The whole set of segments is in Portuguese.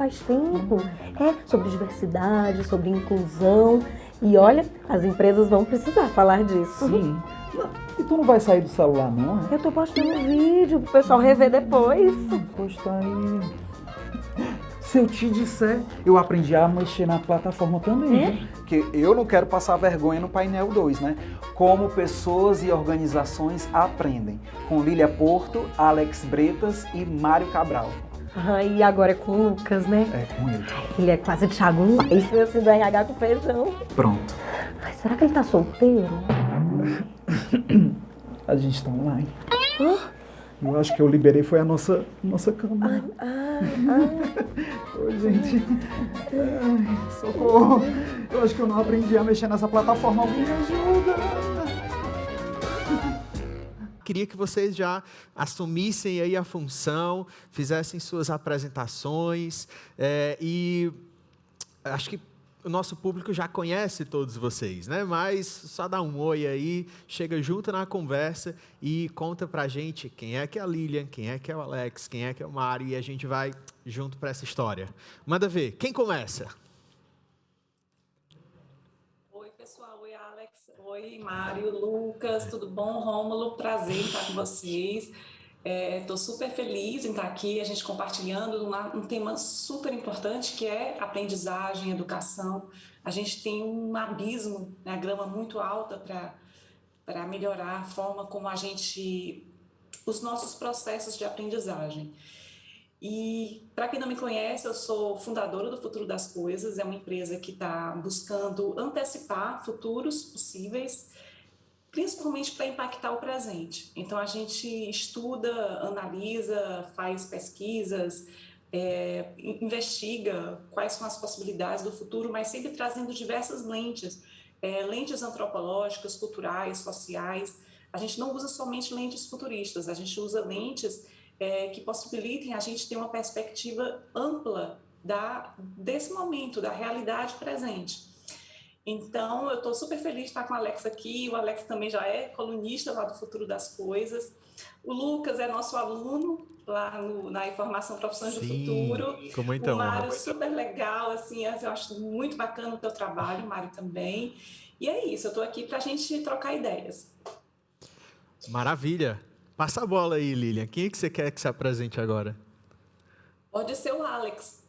faz tempo. Sobre diversidade, sobre inclusão. E olha, as empresas vão precisar falar disso. Sim. E tu não vai sair do celular, não, é? Eu tô postando um vídeo pro pessoal rever depois. Posta aí. Se eu te disser, eu aprendi a mexer na plataforma também, viu? Porque eu não quero passar vergonha no painel 2, né? Como pessoas e organizações aprendem. Com Lília Porto, Alex Bretas e Mário Cabral. E agora é com o Lucas, né? É, com ele. Ele é quase Thiago Leifert, assim, do RH com feijão. Pronto. Será que ele tá solteiro? A gente tá online. Eu acho que eu liberei foi a nossa câmera. Oi, gente. Ai, socorro. Eu acho que eu não aprendi a mexer nessa plataforma. Alguém me ajuda. Queria que vocês já assumissem aí a função, fizessem suas apresentações e acho que o nosso público já conhece todos vocês, né? Mas só dá um oi aí, chega junto na conversa e conta pra gente quem é que é a Lilian, quem é que é o Alex, quem é que é o Mário e a gente vai junto para essa história. Manda ver, quem começa? Oi, pessoal. Oi, Alex. Oi, Mário, Lucas. Tudo bom? Rômulo, prazer em estar com vocês. Estou super feliz em estar aqui, a gente compartilhando um tema super importante que é aprendizagem, educação. A gente tem um abismo, né, a grama muito alta para melhorar a forma como os nossos processos de aprendizagem. E, para quem não me conhece, eu sou fundadora do Futuro das Coisas, é uma empresa que está buscando antecipar futuros possíveis, principalmente para impactar o presente. Então, a gente estuda, analisa, faz pesquisas, investiga quais são as possibilidades do futuro, mas sempre trazendo diversas lentes, lentes antropológicas, culturais, sociais. A gente não usa somente lentes futuristas, a gente usa lentes que possibilitem a gente ter uma perspectiva ampla desse momento, da realidade presente. Então, eu estou super feliz de estar com o Alex aqui. O Alex também já é colunista lá do Futuro das Coisas. O Lucas é nosso aluno lá na Informação Profissões do Futuro. Com muita o Mário, honra. super legal, assim, eu acho muito bacana o teu trabalho, o Mário também. E é isso, eu estou aqui para a gente trocar ideias. Maravilha. Passa a bola aí, Lilian. Quem é que você quer que se apresente agora? Pode ser o Alex.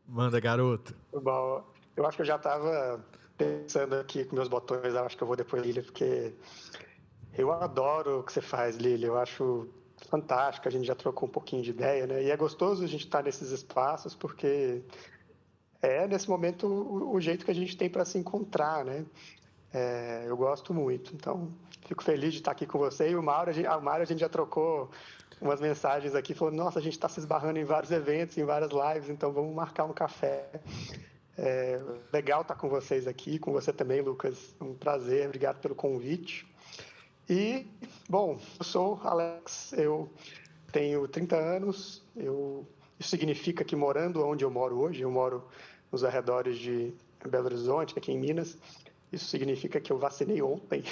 Manda, garoto. Bom, eu acho que eu já estava pensando aqui com meus botões, eu acho que eu vou depois, Lilian, porque eu adoro o que você faz, Lilian. Eu acho fantástico, a gente já trocou um pouquinho de ideia, né? E é gostoso a gente estar nesses espaços, porque nesse momento, o jeito que a gente tem para se encontrar, né? Eu gosto muito, então fico feliz de estar aqui com você. E o Mário, a gente já trocou umas mensagens aqui, falou, nossa, a gente está se esbarrando em vários eventos, em várias lives, então vamos marcar um café. Legal estar com vocês aqui, com você também, Lucas. Um prazer, obrigado pelo convite. E, bom, eu sou Alex, eu tenho 30 anos, isso significa que morando onde eu moro hoje, eu moro nos arredores de Belo Horizonte, aqui em Minas, isso significa que eu vacinei ontem,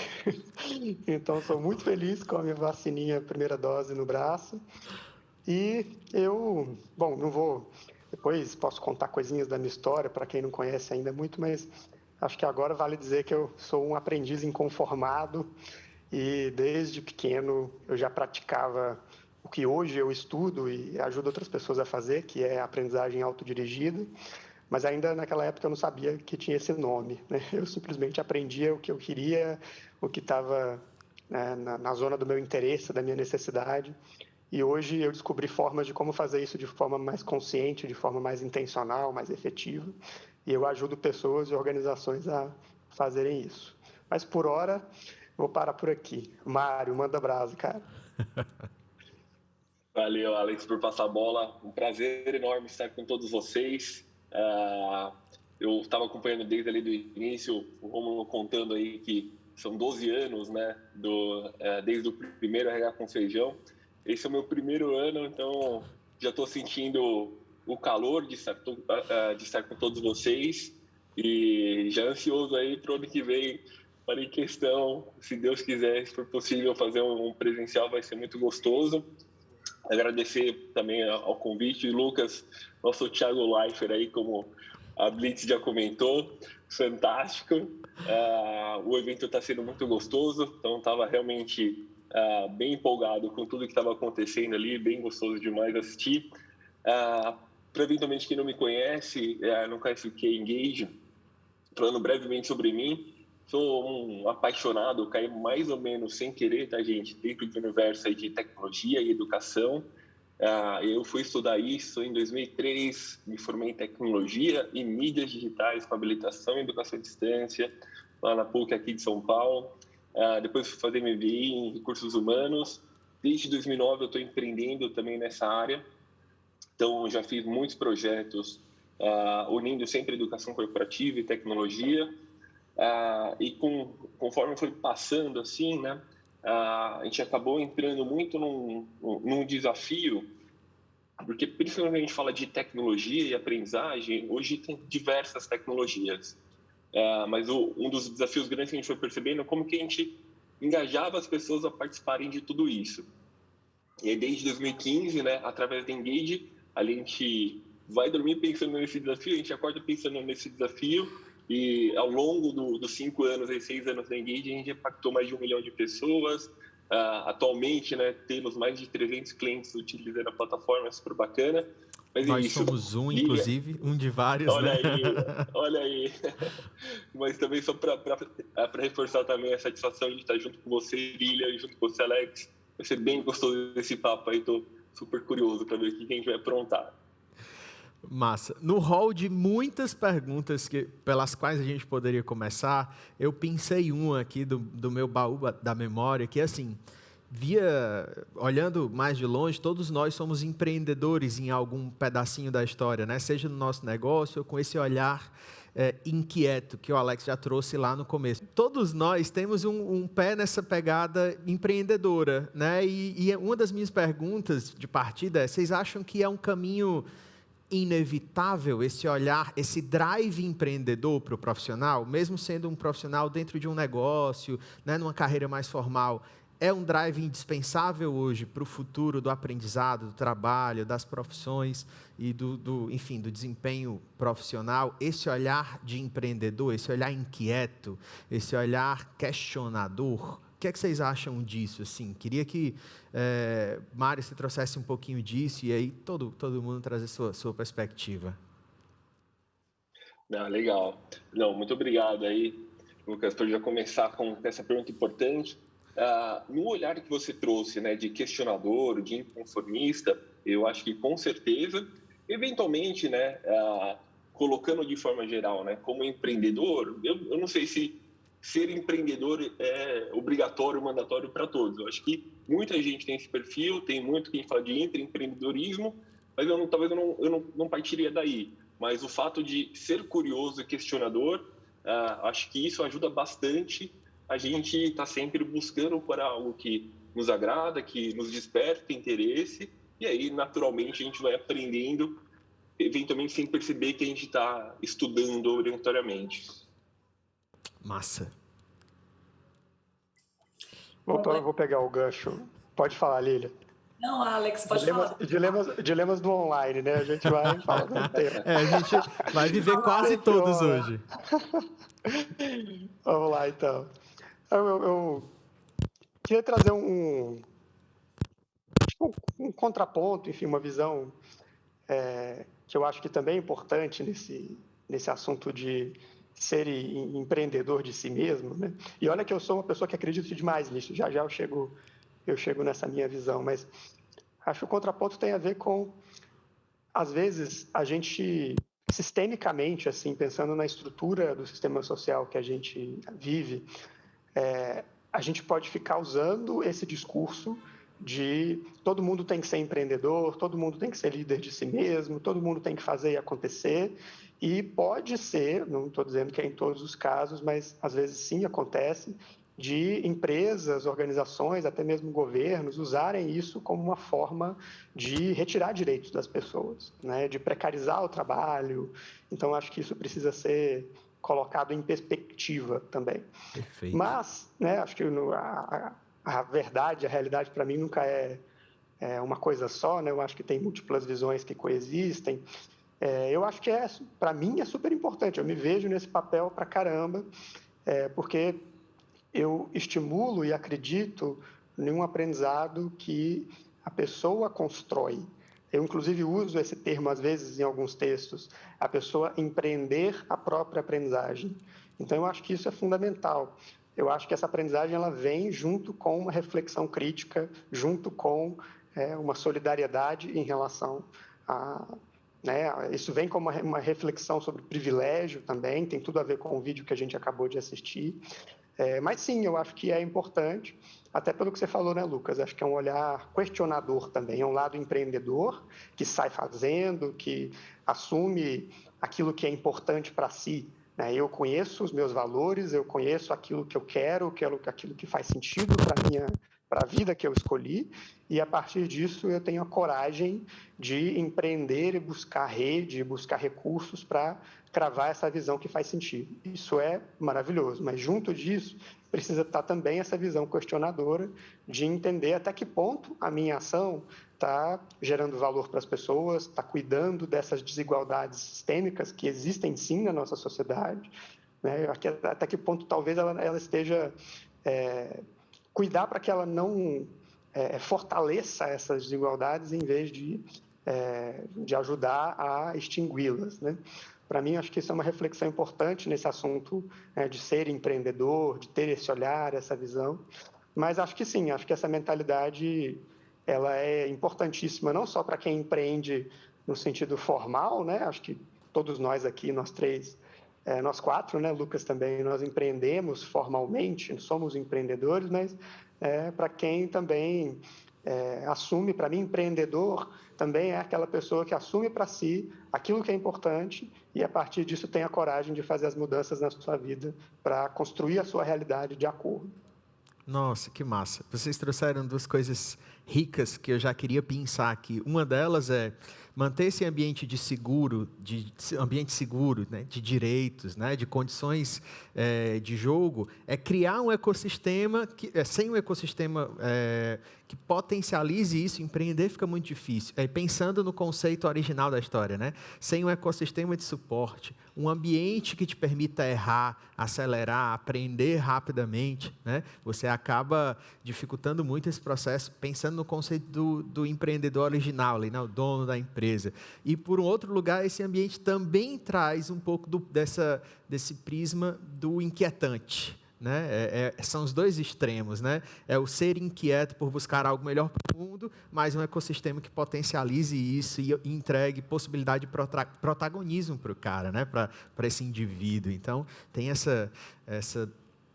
então sou muito feliz com a minha vacininha, primeira dose no braço. E não vou, depois posso contar coisinhas da minha história, para quem não conhece ainda muito, mas acho que agora vale dizer que eu sou um aprendiz inconformado e desde pequeno eu já praticava o que hoje eu estudo e ajudo outras pessoas a fazer, que é a aprendizagem autodirigida. Mas ainda naquela época eu não sabia que tinha esse nome, né? Eu simplesmente aprendia o que eu queria, o que estava na zona do meu interesse, da minha necessidade. E hoje eu descobri formas de como fazer isso de forma mais consciente, de forma mais intencional, mais efetiva. E eu ajudo pessoas e organizações a fazerem isso. Mas por hora, vou parar por aqui. Mário, manda brasa, cara. Valeu, Alex, por passar a bola. Um prazer enorme estar com todos vocês. Eu estava acompanhando desde ali do início, o Rômulo contando aí que são 12 anos, né, desde o primeiro RH com Feijão. Esse é o meu primeiro ano, então já estou sentindo o calor de estar com todos vocês e já ansioso aí para o ano que vem, para em questão, se Deus quiser, se for possível fazer um presencial, vai ser muito gostoso. Agradecer também ao convite. Lucas, nosso Thiago Leifert aí, como a Blitz já comentou, fantástico. O evento está sendo muito gostoso, então estava realmente bem empolgado com tudo que estava acontecendo ali, bem gostoso demais assistir. Para eventualmente quem não me conhece, no KFK Engage, falando brevemente sobre mim, sou um apaixonado, caí mais ou menos sem querer, tá, gente, dentro do universo aí de tecnologia e educação. Eu fui estudar isso em 2003, me formei em tecnologia e mídias digitais com habilitação em educação à distância, lá na PUC aqui de São Paulo. Depois fui fazer MBA em recursos humanos. Desde 2009 eu estou empreendendo também nessa área. Então, já fiz muitos projetos unindo sempre educação corporativa e tecnologia. E conforme foi passando assim, né, a gente acabou entrando muito num desafio, porque principalmente a gente fala de tecnologia e aprendizagem, hoje tem diversas tecnologias. Mas um dos desafios grandes que a gente foi percebendo é como que a gente engajava as pessoas a participarem de tudo isso. E aí, desde 2015, né, através da Engage, a gente vai dormir pensando nesse desafio, a gente acorda pensando nesse desafio, e ao longo dos 5 anos, 6 anos da Engage, a gente impactou mais de 1 milhão de pessoas. Atualmente, né, temos mais de 300 clientes utilizando a plataforma, é super bacana. Mas Nós é isso. somos inclusive, um de vários, olha né? Olha aí. Mas também só para reforçar também a satisfação de estar junto com você, Lilia, e junto com você, Alex. Vai ser bem gostoso esse papo aí, estou super curioso para ver o que a gente vai aprontar. Massa. No hall de muitas perguntas pelas quais a gente poderia começar, eu pensei uma aqui do meu baú da memória, que assim, olhando mais de longe, todos nós somos empreendedores em algum pedacinho da história, né? Seja no nosso negócio ou com esse olhar inquieto que o Alex já trouxe lá no começo. Todos nós temos um pé nessa pegada empreendedora, né? E uma das minhas perguntas de partida é: vocês acham que é um caminho inevitável esse olhar, esse drive empreendedor para o profissional, mesmo sendo um profissional dentro de um negócio, né, numa carreira mais formal? É um drive indispensável hoje para o futuro do aprendizado, do trabalho, das profissões e enfim, do desempenho profissional? Esse olhar de empreendedor, esse olhar inquieto, esse olhar questionador, o que é que vocês acham disso? Assim, queria que Mário, você trouxesse um pouquinho disso e aí todo mundo trazer sua perspectiva. Legal. Não, muito obrigado aí, Lucas, por já começar com essa pergunta importante. No olhar que você trouxe, né, de questionador, de inconformista, eu acho que com certeza, eventualmente, né, colocando de forma geral, né, como empreendedor, eu não sei se ser empreendedor é obrigatório, mandatório para todos. Eu acho que muita gente tem esse perfil, tem muito quem fala de empreendedorismo, mas talvez eu não partiria daí. Mas o fato de ser curioso e questionador, acho que isso ajuda bastante a gente estar sempre buscando por algo que nos agrada, que nos desperta interesse, e aí, naturalmente, a gente vai aprendendo, eventualmente sem perceber que a gente está estudando obrigatoriamente. Massa. Eu vou pegar o gancho. Pode falar, Lília. Não, Alex, pode falar. Dilemas do online, né? A gente vai falar do tempo. A gente vai viver quase todos hoje. Vamos lá, então. Eu queria trazer um contraponto, enfim, uma visão que eu acho que também é importante nesse assunto de ser empreendedor de si mesmo, né? E olha que eu sou uma pessoa que acredita demais nisso, já eu chego nessa minha visão, mas acho que o contraponto tem a ver com, às vezes, a gente, sistemicamente, assim, pensando na estrutura do sistema social que a gente vive, a gente pode ficar usando esse discurso de todo mundo tem que ser empreendedor, todo mundo tem que ser líder de si mesmo, todo mundo tem que fazer e acontecer, e pode ser, não estou dizendo que é em todos os casos, mas às vezes sim acontece, de empresas, organizações, até mesmo governos, usarem isso como uma forma de retirar direitos das pessoas, né? De precarizar o trabalho. Então, acho que isso precisa ser colocado em perspectiva também. Perfeito. Mas, né, acho que a verdade, a realidade para mim nunca é uma coisa só, né? Eu acho que tem múltiplas visões que coexistem. Eu acho que para mim é super importante, eu me vejo nesse papel pra caramba, porque eu estimulo e acredito em um aprendizado que a pessoa constrói. Eu, inclusive, uso esse termo, às vezes, em alguns textos, a pessoa empreender a própria aprendizagem. Então, eu acho que isso é fundamental. Eu acho que essa aprendizagem ela vem junto com uma reflexão crítica, junto com uma solidariedade em relação a... Isso vem como uma reflexão sobre privilégio também, tem tudo a ver com o vídeo que a gente acabou de assistir. Mas sim, eu acho que é importante, até pelo que você falou, né, Lucas? Acho que é um olhar questionador também, é um lado empreendedor que sai fazendo, que assume aquilo que é importante para si. Né? Eu conheço os meus valores, eu conheço aquilo que eu quero aquilo que faz sentido para a vida que eu escolhi, e a partir disso eu tenho a coragem de empreender e buscar rede, buscar recursos para cravar essa visão que faz sentido. Isso é maravilhoso, mas junto disso precisa estar também essa visão questionadora de entender até que ponto a minha ação está gerando valor para as pessoas, está cuidando dessas desigualdades sistêmicas que existem sim na nossa sociedade, né? Até que ponto talvez ela esteja... cuidar para que ela não fortaleça essas desigualdades em vez de ajudar a extingui-las, né? Para mim, acho que isso é uma reflexão importante nesse assunto de ser empreendedor, de ter esse olhar, essa visão. Mas acho que sim, acho que essa mentalidade ela é importantíssima, não só para quem empreende no sentido formal, né? Acho que todos nós aqui, nós três, nós quatro, né, Lucas também, nós empreendemos formalmente, somos empreendedores, mas para quem também assume, para mim, empreendedor também é aquela pessoa que assume para si aquilo que é importante e, a partir disso, tem a coragem de fazer as mudanças na sua vida para construir a sua realidade de acordo. Nossa, que massa. Vocês trouxeram duas coisas ricas que eu já queria pensar aqui. Uma delas é manter esse ambiente ambiente seguro, né, de direitos, né, de condições de jogo, é criar um ecossistema sem um ecossistema que potencialize isso. Empreender fica muito difícil. Pensando no conceito original da história, né, sem um ecossistema de suporte, um ambiente que te permita errar, acelerar, aprender rapidamente, né, você acaba dificultando muito esse processo, pensando no conceito do empreendedor original, ali, né, o dono da empresa. E, por um outro lugar, esse ambiente também traz um pouco desse prisma do inquietante. Né? São os dois extremos, né? É o ser inquieto por buscar algo melhor para o mundo, mas um ecossistema que potencialize isso e entregue possibilidade de protagonismo para o cara, né? Para esse indivíduo. Então, tem essa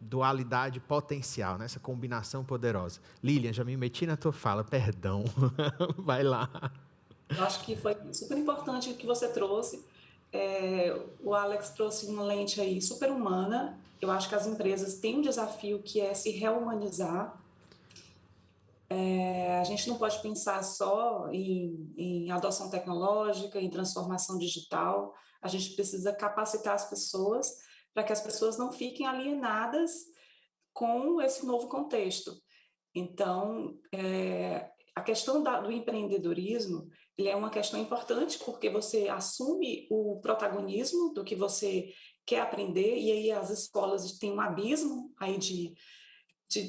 dualidade potencial, né? Essa combinação poderosa. Lilian, já me meti na tua fala, perdão. Vai lá. Eu acho que foi super importante o que você trouxe. O Alex trouxe uma lente aí super humana. Eu acho que as empresas têm um desafio que é se rehumanizar. A gente não pode pensar só em adoção tecnológica, em transformação digital. A gente precisa capacitar as pessoas para que as pessoas não fiquem alienadas com esse novo contexto. Então, a questão do empreendedorismo, ele é uma questão importante porque você assume o protagonismo do que você quer aprender, e aí as escolas têm um abismo aí de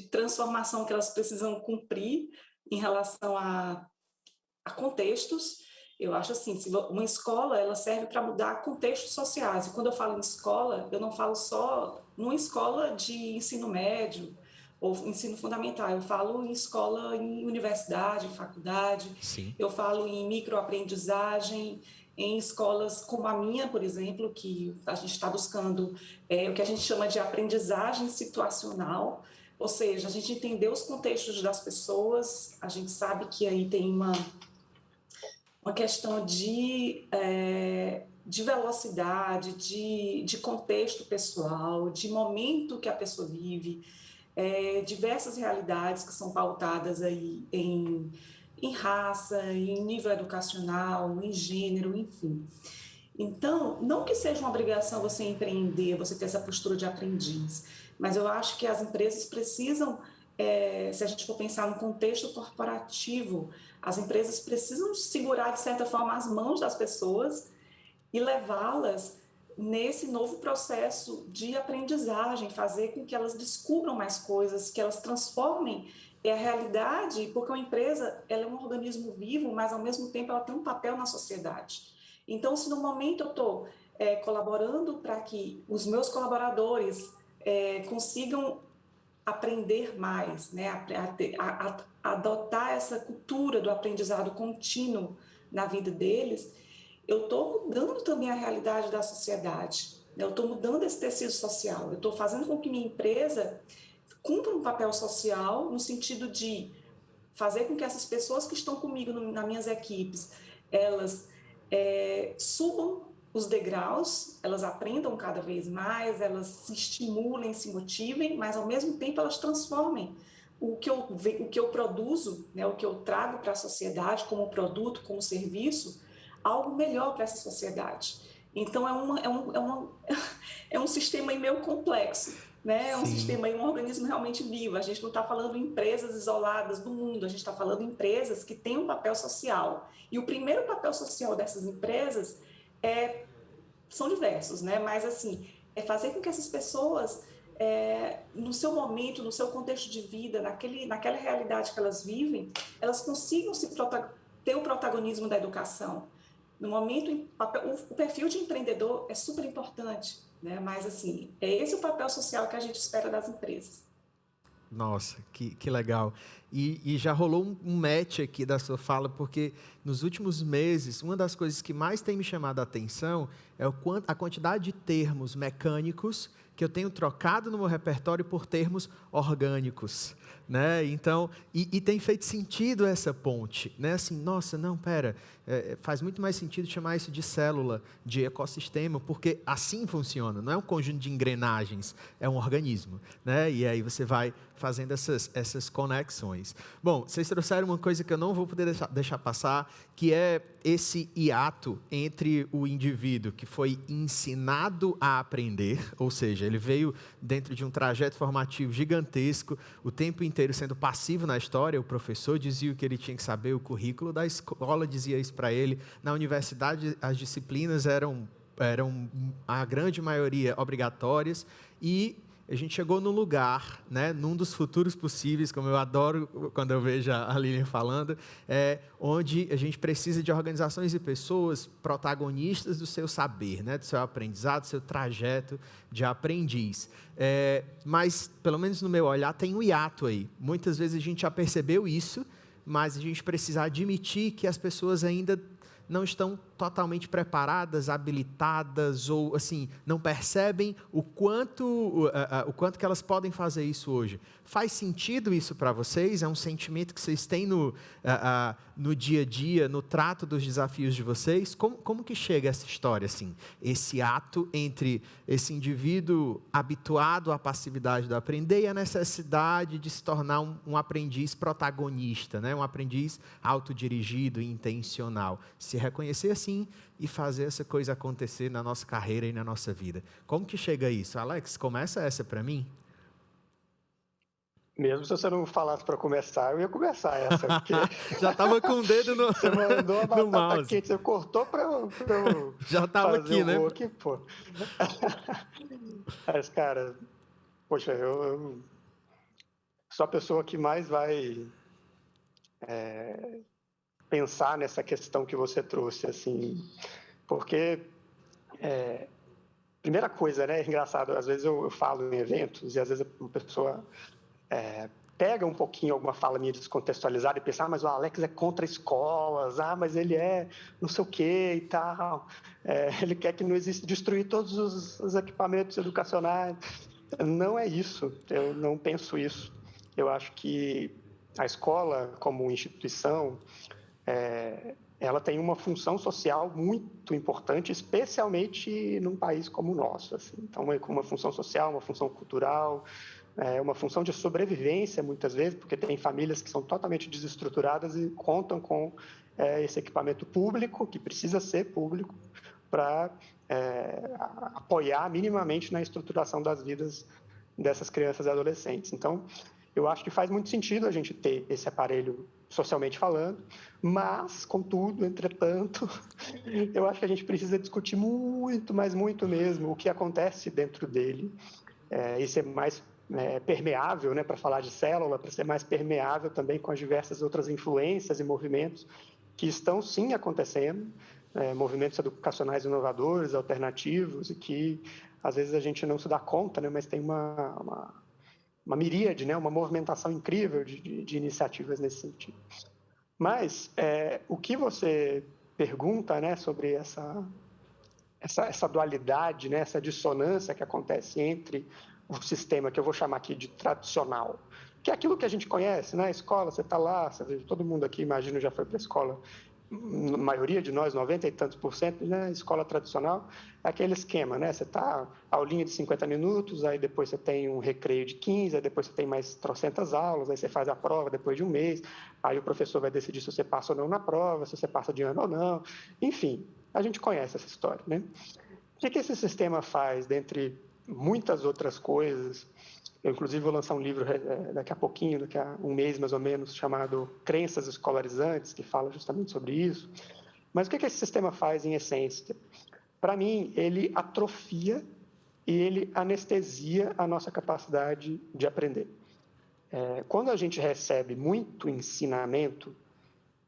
transformação que elas precisam cumprir em relação a contextos. Eu acho assim, uma escola ela serve para mudar contextos sociais, e quando eu falo em escola, eu não falo só numa escola de ensino médio ou ensino fundamental, eu falo em escola, em universidade, faculdade. Sim. Eu falo em microaprendizagem, em escolas como a minha, por exemplo, que a gente está buscando o que a gente chama de aprendizagem situacional, ou seja, a gente entender os contextos das pessoas. A gente sabe que aí tem uma questão de velocidade, de contexto pessoal, de momento que a pessoa vive, diversas realidades que são pautadas aí em raça, em nível educacional, em gênero, enfim. Então, não que seja uma obrigação você empreender, você ter essa postura de aprendiz, mas eu acho que as empresas precisam se a gente for pensar no contexto corporativo, as empresas precisam segurar, de certa forma, as mãos das pessoas e levá-las nesse novo processo de aprendizagem, fazer com que elas descubram mais coisas, que elas transformem a realidade, porque uma empresa ela é um organismo vivo, mas ao mesmo tempo ela tem um papel na sociedade. Então, se no momento eu estou colaborando para que os meus colaboradores consigam aprender mais, né, a adotar essa cultura do aprendizado contínuo na vida deles, eu estou mudando também a realidade da sociedade, né? Eu estou mudando esse tecido social, eu estou fazendo com que minha empresa cumpra um papel social no sentido de fazer com que essas pessoas que estão comigo nas minhas equipes, elas subam os degraus, elas aprendam cada vez mais, elas se estimulem, se motivem, mas ao mesmo tempo elas transformem o que eu produzo, né, o que eu trago para a sociedade como produto, como serviço, algo melhor para essa sociedade. Então é um sistema meio complexo, né? É um sistema, um organismo realmente vivo. A gente não está falando de empresas isoladas do mundo, a gente está falando de empresas que têm um papel social. E o primeiro papel social dessas empresas são diversos, né? Mas assim, é fazer com que essas pessoas, no seu momento, no seu contexto de vida, naquela realidade que elas vivem, elas consigam ter o protagonismo da educação. No momento, o perfil de empreendedor é super importante, né? Mas assim, é esse o papel social que a gente espera das empresas. Nossa, que legal. E já rolou um match aqui da sua fala, porque nos últimos meses, uma das coisas que mais tem me chamado a atenção é a quantidade de termos mecânicos que eu tenho trocado no meu repertório por termos orgânicos, né? Então, e tem feito sentido essa ponte, né? Assim, nossa, não, pera, faz muito mais sentido chamar isso de célula, de ecossistema, porque assim funciona, não é um conjunto de engrenagens, é um organismo, né? E aí você vai fazendo essas conexões. Bom, vocês trouxeram uma coisa que eu não vou poder deixar passar, que é esse hiato entre o indivíduo que foi ensinado a aprender, ou seja, ele veio dentro de um trajeto formativo gigantesco, o tempo inteiro sendo passivo na história, o professor dizia o que ele tinha que saber, o currículo da escola dizia isso para ele, na universidade as disciplinas eram a grande maioria obrigatórias, e a gente chegou num lugar, né, num dos futuros possíveis, como eu adoro quando eu vejo a Lilian falando, onde a gente precisa de organizações e pessoas protagonistas do seu saber, né, do seu aprendizado, do seu trajeto de aprendiz. Mas, pelo menos no meu olhar, tem um hiato aí. Muitas vezes a gente já percebeu isso, mas a gente precisa admitir que as pessoas ainda não estão totalmente preparadas, habilitadas, ou assim, não percebem o quanto que elas podem fazer isso hoje. Faz sentido isso para vocês? É um sentimento que vocês têm no dia a dia, no trato dos desafios de vocês? Como que chega essa história, assim? Esse ato entre esse indivíduo habituado à passividade do aprender e a necessidade de se tornar um aprendiz protagonista, né? Um aprendiz autodirigido e intencional. Se reconhecer assim e fazer essa coisa acontecer na nossa carreira e na nossa vida. Como que chega isso? Alex, começa essa para mim? Mesmo se você não falasse para começar, eu ia começar essa. Porque já estava com o dedo no você mandou a batata mouse. quente, você cortou para eu já estava aqui, né? Aqui, pô. Mas, cara, poxa, eu sou a pessoa que mais vai pensar nessa questão que você trouxe, assim, porque primeira coisa, né, é engraçado, às vezes eu falo em eventos e às vezes uma pessoa pega um pouquinho alguma fala minha descontextualizada e pensa, mas o Alex é contra escolas, mas ele é não sei o que e tal, ele quer que não exista, destruir todos os equipamentos educacionais. Não é isso, eu não penso isso. Eu acho que a escola, como instituição, ela tem uma função social muito importante, especialmente num país como o nosso. Assim. Então, uma função social, uma função cultural, uma função de sobrevivência, muitas vezes, porque tem famílias que são totalmente desestruturadas e contam com esse equipamento público, que precisa ser público, para apoiar minimamente na estruturação das vidas dessas crianças e adolescentes. Então, Eu acho que faz muito sentido a gente ter esse aparelho socialmente falando, mas, contudo, entretanto, eu acho que a gente precisa discutir muito, mas muito mesmo, o que acontece dentro dele, e ser mais permeável, né, para falar de célula, para ser mais permeável também com as diversas outras influências e movimentos que estão, sim, acontecendo, movimentos educacionais inovadores, alternativos, e que, às vezes, a gente não se dá conta, né, mas tem uma miríade, né, uma movimentação incrível de iniciativas nesse sentido. Mas o que você pergunta, né, sobre essa dualidade, né, essa dissonância que acontece entre o sistema que eu vou chamar aqui de tradicional, que é aquilo que a gente conhece, né? A escola, você está lá, todo mundo aqui, imagino, já foi para a escola, a maioria de nós, 90 e tantos %, né? Escola tradicional, é aquele esquema, né? Você está aulinha de 50 minutos, aí depois você tem um recreio de 15, aí depois você tem mais trocentas aulas, aí você faz a prova depois de um mês, aí o professor vai decidir se você passa ou não na prova, se você passa de ano ou não, enfim, a gente conhece essa história, né? O que esse sistema faz, dentre muitas outras coisas? Eu, inclusive, vou lançar um livro daqui a pouquinho, daqui a um mês mais ou menos, chamado Crenças Escolarizantes, que fala justamente sobre isso. Mas o que esse sistema faz em essência? Para mim, ele atrofia e ele anestesia a nossa capacidade de aprender. Quando a gente recebe muito ensinamento,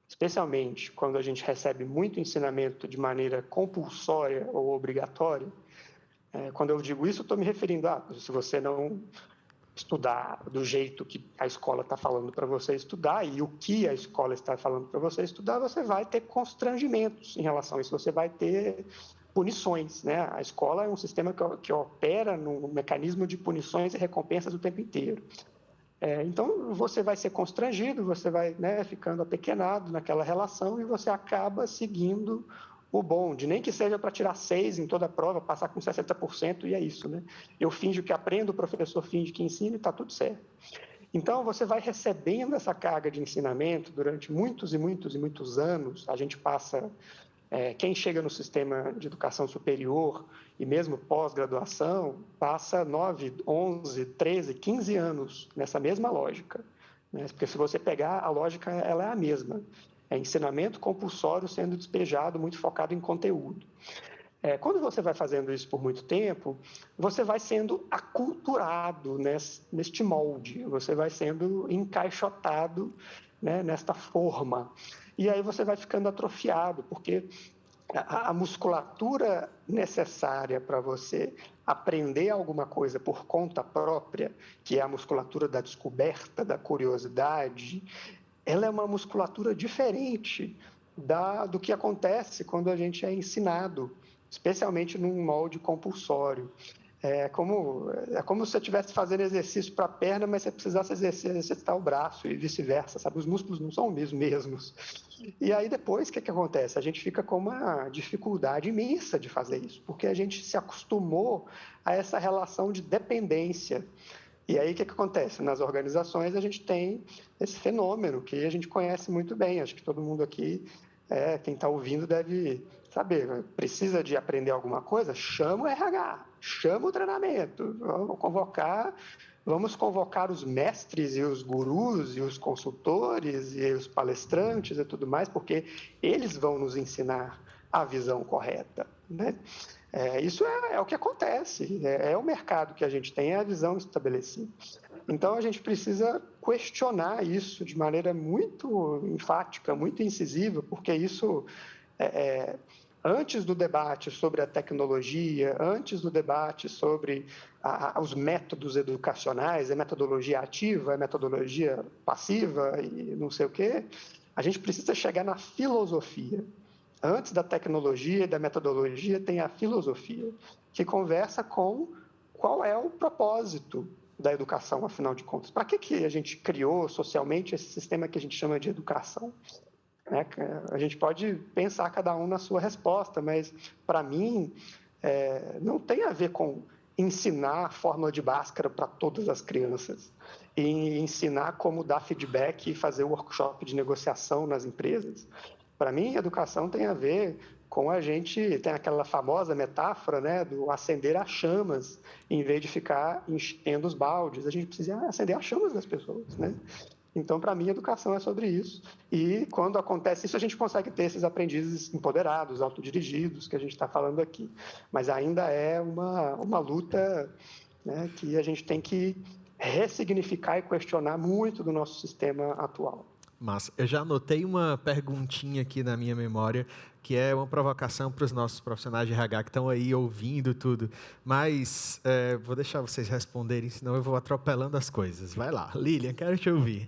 especialmente quando a gente recebe muito ensinamento de maneira compulsória ou obrigatória, quando eu digo isso, eu estou me referindo a, se você não estudar do jeito que a escola está falando para você estudar e o que a escola está falando para você estudar, você vai ter constrangimentos em relação a isso, você vai ter punições, né? A escola é um sistema que opera no mecanismo de punições e recompensas o tempo inteiro. Então, você vai ser constrangido, você vai, né, ficando apequenado naquela relação e você acaba seguindo o bonde, nem que seja para tirar 6 em toda a prova, passar com 60% e é isso, né? Eu finjo que aprendo, o professor finge que ensina e está tudo certo. Então, você vai recebendo essa carga de ensinamento durante muitos e muitos e muitos anos. A gente passa, quem chega no sistema de educação superior e mesmo pós-graduação, passa 9, 11, 13, 15 anos nessa mesma lógica, né? Porque se você pegar, a lógica ela é a mesma. É ensinamento compulsório sendo despejado, muito focado em conteúdo. Quando você vai fazendo isso por muito tempo, você vai sendo aculturado neste molde, você vai sendo encaixotado, né, nesta forma. E aí você vai ficando atrofiado, porque a musculatura necessária para você aprender alguma coisa por conta própria, que é a musculatura da descoberta, da curiosidade, ela é uma musculatura diferente do que acontece quando a gente é ensinado, especialmente num molde compulsório. É como se você estivesse fazendo exercício para a perna, mas você precisasse exercitar o braço e vice-versa, sabe? Os músculos não são os mesmos. E aí depois, o que acontece? A gente fica com uma dificuldade imensa de fazer isso, porque a gente se acostumou a essa relação de dependência. E aí, o que acontece? Nas organizações, a gente tem esse fenômeno que a gente conhece muito bem. Acho que todo mundo aqui, quem está ouvindo, deve saber. Precisa de aprender alguma coisa? Chama o RH, chama o treinamento. Vamos convocar os mestres e os gurus e os consultores e os palestrantes e tudo mais, porque eles vão nos ensinar a visão correta, né? Isso é o que acontece, é o mercado que a gente tem, é a visão estabelecida. Então, a gente precisa questionar isso de maneira muito enfática, muito incisiva, porque isso, antes do debate sobre a tecnologia, antes do debate sobre os métodos educacionais, é metodologia ativa, é metodologia passiva e não sei o quê, a gente precisa chegar na filosofia. Antes da tecnologia e da metodologia, tem a filosofia, que conversa com qual é o propósito da educação, afinal de contas. Para que a gente criou socialmente esse sistema que a gente chama de educação? A gente pode pensar cada um na sua resposta, mas, para mim, não tem a ver com ensinar a fórmula de Bhaskara para todas as crianças e ensinar como dar feedback e fazer workshop de negociação nas empresas. Para mim, educação tem a ver com a gente tem aquela famosa metáfora, né, do acender as chamas, em vez de ficar enchendo os baldes. A gente precisa acender as chamas das pessoas, né? Então, para mim, educação é sobre isso. E quando acontece isso, a gente consegue ter esses aprendizes empoderados, autodirigidos, que a gente está falando aqui. Mas ainda é uma luta, né, que a gente tem que ressignificar e questionar muito do nosso sistema atual. Mas eu já anotei uma perguntinha aqui na minha memória, que é uma provocação para os nossos profissionais de RH que estão aí ouvindo tudo. Mas vou deixar vocês responderem, senão eu vou atropelando as coisas. Vai lá. Lilian, quero te ouvir.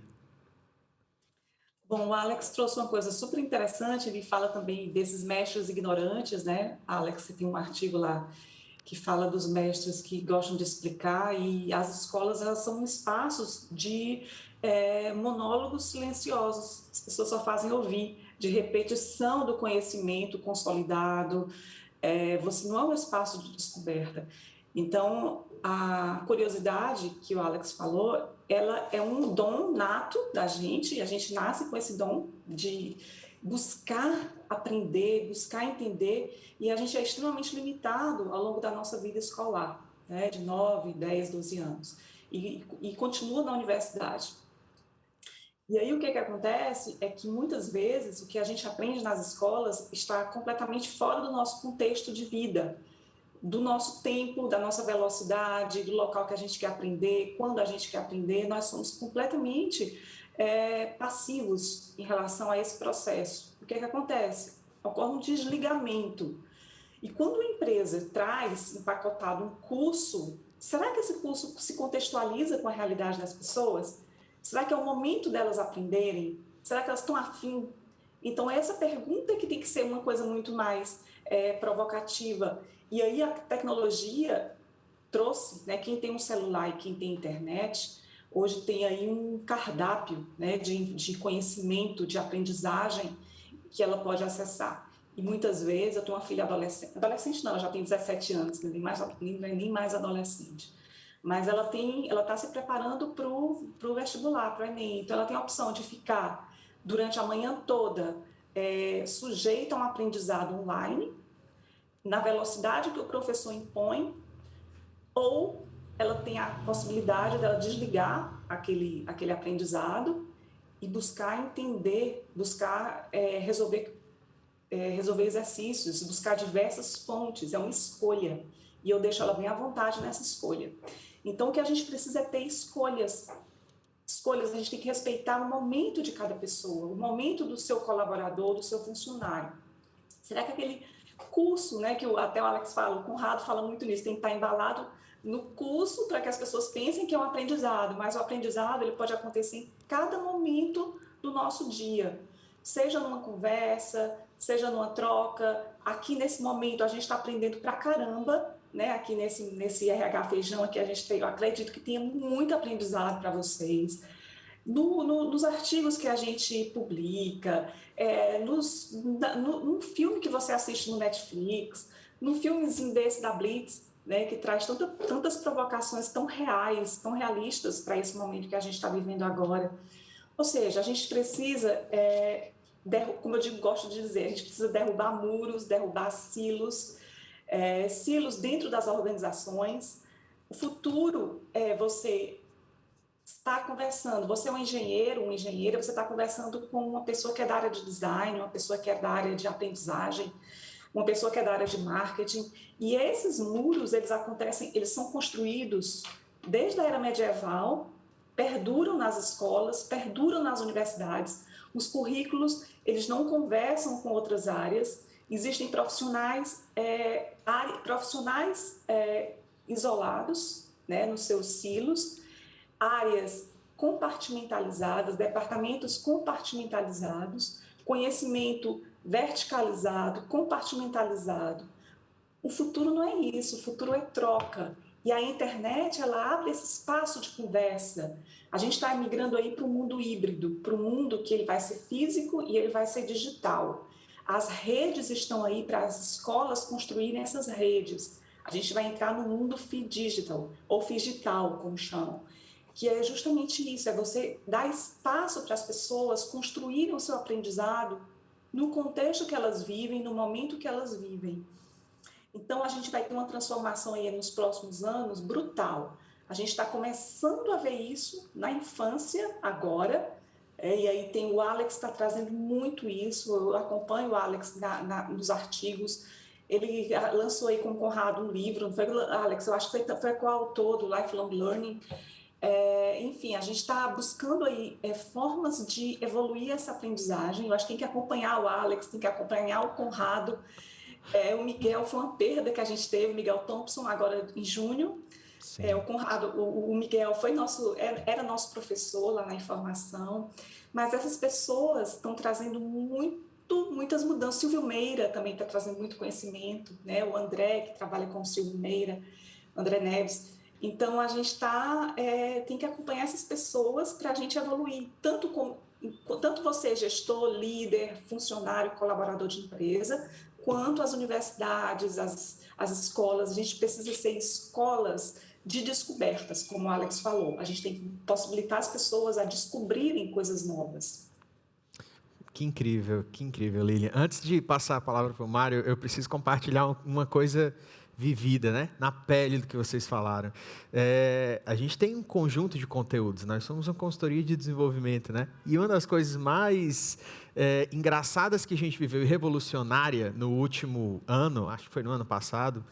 Bom, o Alex trouxe uma coisa super interessante, ele fala também desses mestres ignorantes, né? Alex, você tem um artigo lá que fala dos mestres que gostam de explicar, e as escolas, elas são espaços de monólogos silenciosos, as pessoas só fazem ouvir, de repetição do conhecimento consolidado, você não é um espaço de descoberta. Então, a curiosidade que o Alex falou, ela é um dom nato da gente, e a gente nasce com esse dom de buscar aprender, buscar entender, e a gente é extremamente limitado ao longo da nossa vida escolar, né, de 9, 10, 12 anos, e continua na universidade. E aí o que acontece é que muitas vezes o que a gente aprende nas escolas está completamente fora do nosso contexto de vida, do nosso tempo, da nossa velocidade, do local que a gente quer aprender, quando a gente quer aprender. Nós somos completamente passivos em relação a esse processo. O que acontece? Ocorre um desligamento. E quando a empresa traz empacotado um curso, será que esse curso se contextualiza com a realidade das pessoas? Será que é o momento delas aprenderem? Será que elas estão afim? Então, essa pergunta que tem que ser uma coisa muito mais provocativa. E aí a tecnologia trouxe, né, quem tem um celular e quem tem internet, hoje tem aí um cardápio, né, de conhecimento, de aprendizagem que ela pode acessar. E muitas vezes, eu tenho uma filha adolescente não, ela já tem 17 anos, não é nem mais adolescente. Mas ela está se preparando para o vestibular, para o Enem. Então, ela tem a opção de ficar durante a manhã toda sujeita a um aprendizado online, na velocidade que o professor impõe, ou ela tem a possibilidade dela desligar aquele aprendizado e buscar entender, buscar resolver exercícios, buscar diversas fontes, é uma escolha. E eu deixo ela bem à vontade nessa escolha. Então, o que a gente precisa é ter escolhas. Escolhas, a gente tem que respeitar o momento de cada pessoa, o momento do seu colaborador, do seu funcionário. Será que aquele curso, né, que até o Alex fala, o Conrado fala muito nisso, tem que estar embalado no curso para que as pessoas pensem que é um aprendizado, mas o aprendizado ele pode acontecer em cada momento do nosso dia, seja numa conversa, seja numa troca. Aqui nesse momento a gente está aprendendo pra caramba, né? Aqui nesse RH Feijão aqui a gente tem, eu acredito que tenha muito aprendizado para vocês. Nos artigos que a gente publica, num filme que você assiste no Netflix, num filmezinho desse da Blitz, né, que traz tantas provocações tão reais, tão realistas para esse momento que a gente está vivendo agora. Ou seja, a gente precisa, como eu gosto de dizer, a gente precisa derrubar muros, derrubar silos dentro das organizações. O futuro é você está conversando, você é um engenheiro, uma engenheira, você está conversando com uma pessoa que é da área de design, uma pessoa que é da área de aprendizagem, uma pessoa que é da área de marketing, e esses muros, eles são construídos desde a era medieval, perduram nas escolas, perduram nas universidades, os currículos, eles não conversam com outras áreas, existem profissionais isolados, né, nos seus silos, áreas compartimentalizadas, departamentos compartimentalizados, conhecimento verticalizado, compartimentalizado. O futuro não é isso, o futuro é troca. E a internet, ela abre esse espaço de conversa. A gente está migrando aí para o mundo híbrido, para o mundo que ele vai ser físico e ele vai ser digital. As redes estão aí para as escolas construírem essas redes. A gente vai entrar no mundo digital, ou figital, como chamam, que é justamente isso, é você dar espaço para as pessoas construírem o seu aprendizado no contexto que elas vivem, no momento que elas vivem. Então, a gente vai ter uma transformação aí nos próximos anos brutal. A gente está começando a ver isso na infância agora, e aí tem o Alex que está trazendo muito isso, eu acompanho o Alex nos artigos, ele lançou aí com o Conrado um livro, não foi, Alex? Eu acho que foi com o autor do Lifelong Learning. Enfim, a gente está buscando aí formas de evoluir essa aprendizagem. Eu acho que tem que acompanhar o Alex, tem que acompanhar o Conrado. O Miguel foi uma perda que a gente teve, o Miguel Thompson, agora em junho. O Conrado, o Miguel era nosso professor lá na informação, mas essas pessoas estão trazendo muitas mudanças. Silvio Meira também está trazendo muito conhecimento, né? O André, que trabalha com o Silvio Meira, André Neves. Então, a gente tem que acompanhar essas pessoas para a gente evoluir, tanto você, gestor, líder, funcionário, colaborador de empresa, quanto as universidades, as escolas. A gente precisa ser escolas de descobertas, como o Alex falou. A gente tem que possibilitar as pessoas a descobrirem coisas novas. Que incrível, Lilian. Antes de passar a palavra para o Mário, eu preciso compartilhar uma coisa vivida, né? Na pele do que vocês falaram. A gente tem um conjunto de conteúdos, nós somos uma consultoria de desenvolvimento, né? E uma das coisas mais engraçadas que a gente viveu e revolucionária no último ano, acho que foi no ano passado,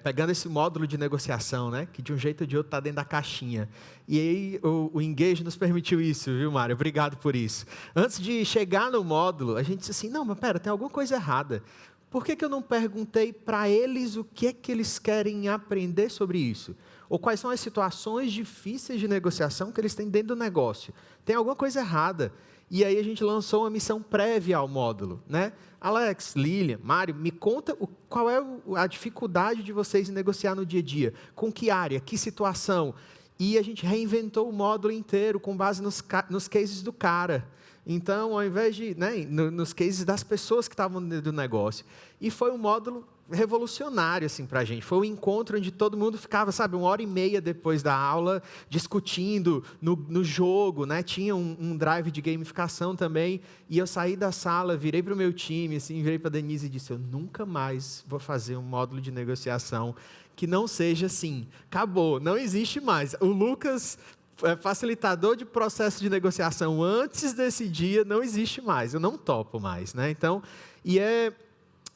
pegando esse módulo de negociação, né? Que de um jeito ou de outro está dentro da caixinha. E aí o Engage nos permitiu isso, viu, Mário? Obrigado por isso. Antes de chegar no módulo, a gente disse assim, não, mas pera, tem alguma coisa errada. Por que eu não perguntei para eles o que é que eles querem aprender sobre isso? Ou quais são as situações difíceis de negociação que eles têm dentro do negócio? Tem alguma coisa errada. E aí a gente lançou uma missão prévia ao módulo, né? Alex, Lilian, Mário, me conta qual é a dificuldade de vocês em negociar no dia a dia. Com que área, que situação? E a gente reinventou o módulo inteiro com base nos cases do cara. Então, ao invés de, nos cases das pessoas que estavam dentro do negócio. E foi um módulo revolucionário assim, para a gente. Foi um encontro onde todo mundo ficava, 1h30 depois da aula, discutindo no jogo, né? Tinha um drive de gamificação também. E eu saí da sala, virei para o meu time, assim, virei para a Denise e disse, eu nunca mais vou fazer um módulo de negociação que não seja assim. Acabou, não existe mais. O Lucas... facilitador de processo de negociação antes desse dia não existe mais, eu não topo mais, né? Então,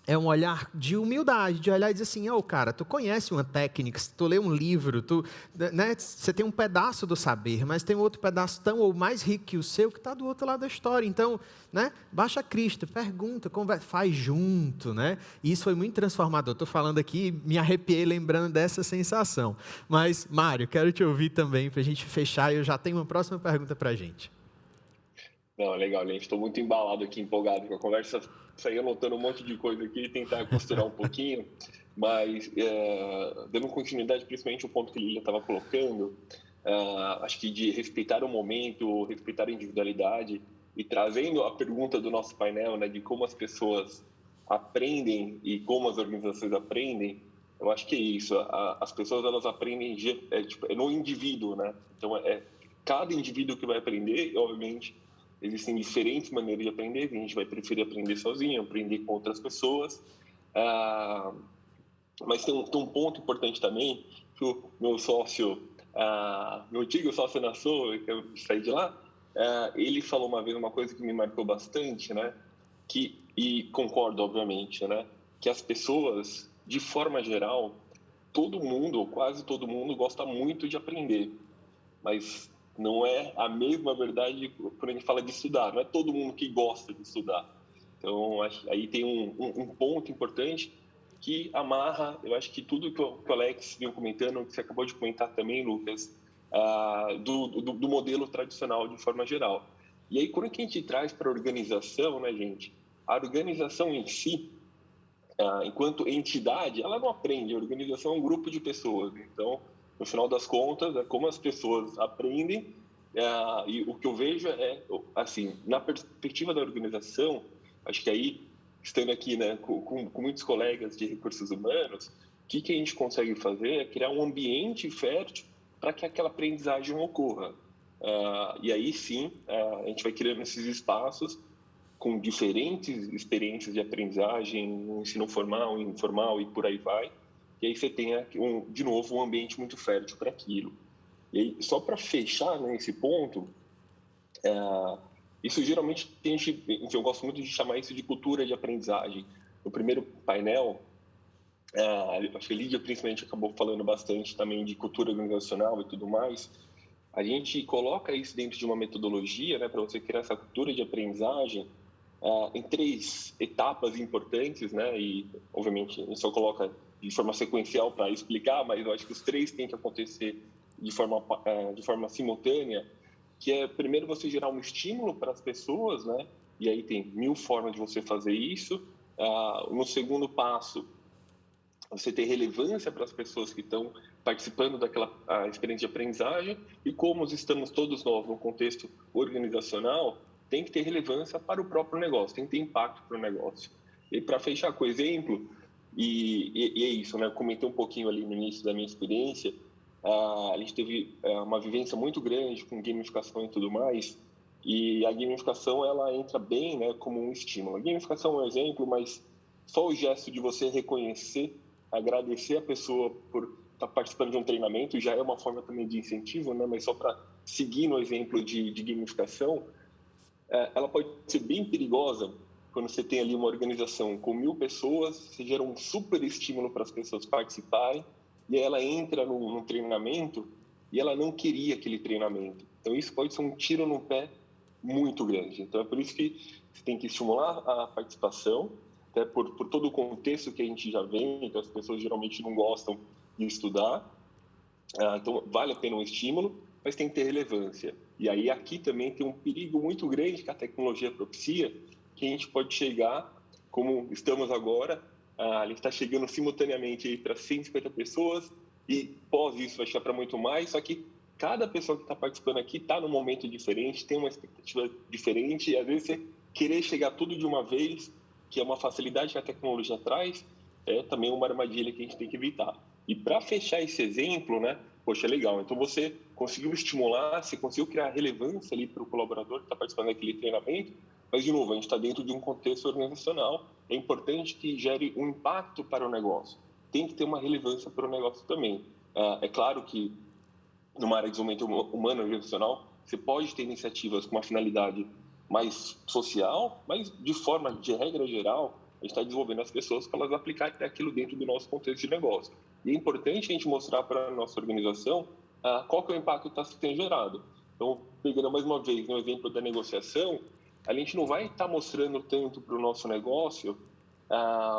é um olhar de humildade, de olhar e dizer assim, cara, tu conhece uma técnica, tu lê um livro, você tem um pedaço do saber, mas tem outro pedaço tão ou mais rico que o seu que está do outro lado da história. Então, né, baixa a crista, pergunta, conversa, faz junto, né? E isso foi muito transformador. Estou falando aqui, me arrepiei lembrando dessa sensação. Mas, Mário, quero te ouvir também para a gente fechar e eu já tenho uma próxima pergunta para a gente. Não, legal, gente. Estou muito embalado aqui, empolgado com a conversa. Saí anotando um monte de coisa aqui, tentar costurar um pouquinho, mas dando continuidade, principalmente o ponto que a Lilian estava colocando, acho que de respeitar o momento, respeitar a individualidade e trazendo a pergunta do nosso painel, né, de como as pessoas aprendem e como as organizações aprendem, eu acho que é isso. As pessoas, elas aprendem no indivíduo, né? Então, cada indivíduo que vai aprender, obviamente, existem diferentes maneiras de aprender, a gente vai preferir aprender sozinho, aprender com outras pessoas. Mas tem um ponto importante também, que o meu sócio, meu antigo sócio na SOA, que eu saí de lá, ele falou uma vez uma coisa que me marcou bastante, né? E concordo, obviamente, né? Que as pessoas, de forma geral, todo mundo, ou quase todo mundo, gosta muito de aprender, mas não é a mesma verdade quando a gente fala de estudar. Não é todo mundo que gosta de estudar. Então, aí tem um ponto importante que amarra, eu acho que tudo que o Alex vinha comentando, que você acabou de comentar também, Lucas, do modelo tradicional de forma geral. E aí, quando a gente traz para a organização, né, gente? A organização em si, enquanto entidade, ela não aprende. A organização é um grupo de pessoas. Então, no final das contas, é como as pessoas aprendem, e o que eu vejo assim, na perspectiva da organização, acho que aí, estando aqui, né, com muitos colegas de recursos humanos, o que a gente consegue fazer é criar um ambiente fértil para que aquela aprendizagem ocorra. E aí, sim, a gente vai criando esses espaços com diferentes experiências de aprendizagem, no ensino formal, informal e por aí vai. E aí você tem, de novo, um ambiente muito fértil para aquilo. E aí, só para fechar nesse ponto, isso geralmente enfim, eu gosto muito de chamar isso de cultura de aprendizagem. No primeiro painel, acho que a Lídia principalmente acabou falando bastante também de cultura organizacional e tudo mais. A gente coloca isso dentro de uma metodologia, né, para você criar essa cultura de aprendizagem em 3 etapas importantes, né, e obviamente a gente só coloca de forma sequencial para explicar, mas eu acho que os 3 têm que acontecer de forma simultânea, que é primeiro você gerar um estímulo para as pessoas, né, e aí tem 1000 formas de você fazer isso. No segundo passo, você ter relevância para as pessoas que estão participando daquela experiência de aprendizagem, e como estamos todos nós no contexto organizacional, tem que ter relevância para o próprio negócio, tem que ter impacto para o negócio. E para fechar com o exemplo, e é isso, né? Eu comentei um pouquinho ali no início da minha experiência, a gente teve uma vivência muito grande com gamificação e tudo mais, e a gamificação ela entra bem, né, como um estímulo. A gamificação é um exemplo, mas só o gesto de você reconhecer, agradecer a pessoa por estar participando de um treinamento já é uma forma também de incentivo, né? Mas só para seguir no exemplo de gamificação, ela pode ser bem perigosa quando você tem ali uma organização com 1000 pessoas, você gera um super estímulo para as pessoas participarem, e aí ela entra num treinamento e ela não queria aquele treinamento. Então isso pode ser um tiro no pé muito grande. Então é por isso que você tem que estimular a participação, até por todo o contexto que a gente já vê, então as pessoas geralmente não gostam de estudar, então vale a pena um estímulo, mas tem que ter relevância. E aí aqui também tem um perigo muito grande que a tecnologia propicia, que a gente pode chegar, como estamos agora, a gente está chegando simultaneamente para 150 pessoas, e pós isso vai chegar para muito mais, só que cada pessoa que está participando aqui está num momento diferente, tem uma expectativa diferente, e às vezes você querer chegar tudo de uma vez, que é uma facilidade que a tecnologia traz, é também uma armadilha que a gente tem que evitar. E para fechar esse exemplo, né, poxa, legal, então você conseguiu estimular, você conseguiu criar relevância ali para o colaborador que está participando daquele treinamento, mas, de novo, a gente está dentro de um contexto organizacional, é importante que gere um impacto para o negócio, tem que ter uma relevância para o negócio também. É claro que, numa área de desenvolvimento humano organizacional, você pode ter iniciativas com uma finalidade mais social, mas, de regra geral, a gente está desenvolvendo as pessoas para elas aplicarem aquilo dentro do nosso contexto de negócio. E é importante a gente mostrar para a nossa organização qual que é o impacto que está sendo gerado. Então, pegando mais uma vez no exemplo da negociação, a gente não vai estar mostrando tanto para o nosso negócio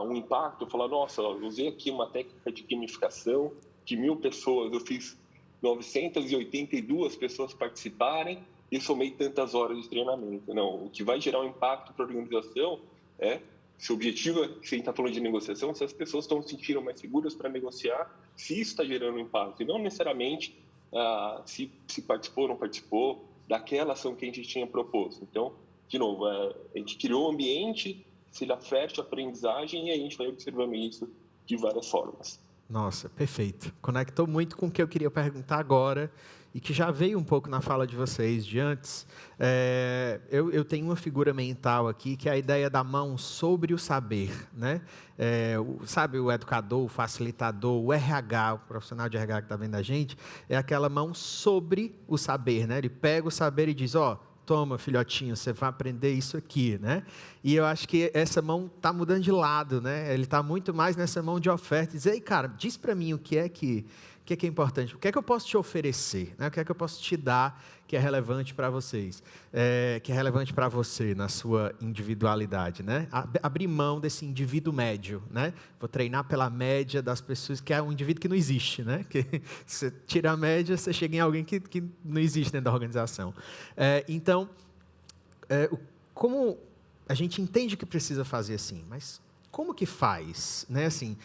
um impacto, falar, nossa, eu usei aqui uma técnica de gamificação, de 1000 pessoas, eu fiz 982 pessoas participarem e somei tantas horas de treinamento. Não, o que vai gerar um impacto para a organização é, se o objetivo é, se a gente está falando de negociação, se as pessoas estão se sentindo mais seguras para negociar, se isso está gerando um impacto, e não necessariamente se participou ou não participou daquela ação que a gente tinha proposto. Então, de novo, a gente criou um ambiente, se dá fértil a aprendizagem, e a gente vai observando isso de várias formas. Nossa, perfeito. Conectou muito com o que eu queria perguntar agora e que já veio um pouco na fala de vocês de antes. Eu tenho uma figura mental aqui que é a ideia da mão sobre o saber, né? Sabe, o educador, o facilitador, o RH, o profissional de RH que está vendo a gente, é aquela mão sobre o saber, né? Ele pega o saber e diz, toma, filhotinho, você vai aprender isso aqui, né? E eu acho que essa mão está mudando de lado, né? Ele está muito mais nessa mão de oferta. Diz, ei, cara, diz para mim o que é importante, o que é que eu posso te oferecer, né? O que é que eu posso te dar que é relevante para vocês, que é relevante para você na sua individualidade, né? Abrir mão desse indivíduo médio, né? Vou treinar pela média das pessoas, que é um indivíduo que não existe, né? Que você tira a média, você chega em alguém que não existe dentro da organização. Então, como a gente entende que precisa fazer assim, mas como que faz, né? Assim,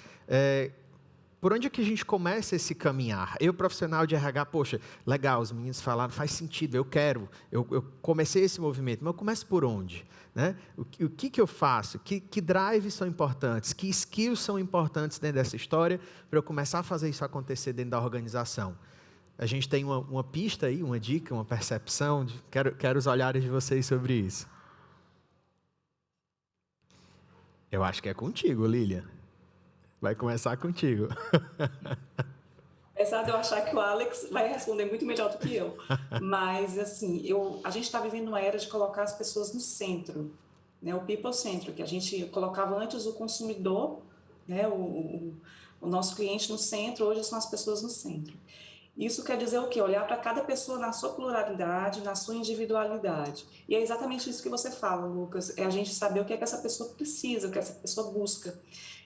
por onde é que a gente começa esse caminhar? Eu, profissional de RH, poxa, legal, os meninos falaram, faz sentido, eu comecei esse movimento, mas eu começo por onde? Né? O que eu faço? Que drives são importantes? Que skills são importantes dentro dessa história para eu começar a fazer isso acontecer dentro da organização? A gente tem uma pista aí, uma dica, uma percepção? Quero os olhares de vocês sobre isso. Eu acho que é contigo, Lilian. Vai começar contigo. Apesar de eu achar que o Alex vai responder muito melhor do que eu. Mas, assim, a gente está vivendo uma era de colocar as pessoas no centro, né? O people centro, que a gente colocava antes o consumidor, né? O nosso cliente no centro, hoje são as pessoas no centro. Isso quer dizer o quê? Olhar para cada pessoa na sua pluralidade, na sua individualidade. E é exatamente isso que você fala, Lucas, é a gente saber o que é que essa pessoa precisa, o que essa pessoa busca.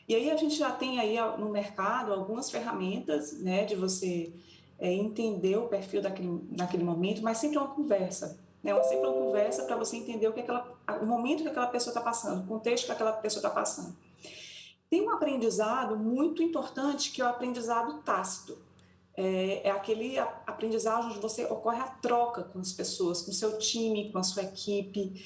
E aí a gente já tem aí no mercado algumas ferramentas, né, de você entender o perfil daquele momento, mas sempre é uma conversa, né? Sempre uma conversa para você entender o momento que aquela pessoa está passando, o contexto que aquela pessoa está passando. Tem um aprendizado muito importante que é o aprendizado tácito. É aquele aprendizado onde você ocorre a troca com as pessoas, com o seu time, com a sua equipe.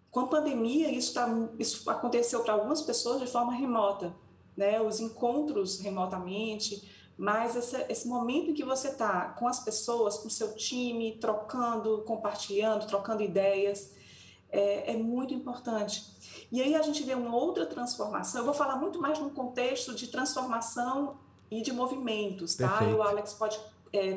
Com a pandemia, isso aconteceu para algumas pessoas de forma remota, né? Os encontros remotamente, mas esse momento em que você está com as pessoas, com o seu time, trocando, compartilhando, trocando ideias, é muito importante. E aí a gente vê uma outra transformação. Eu vou falar muito mais num contexto de transformação e de movimentos, tá? Perfeito. E o Alex pode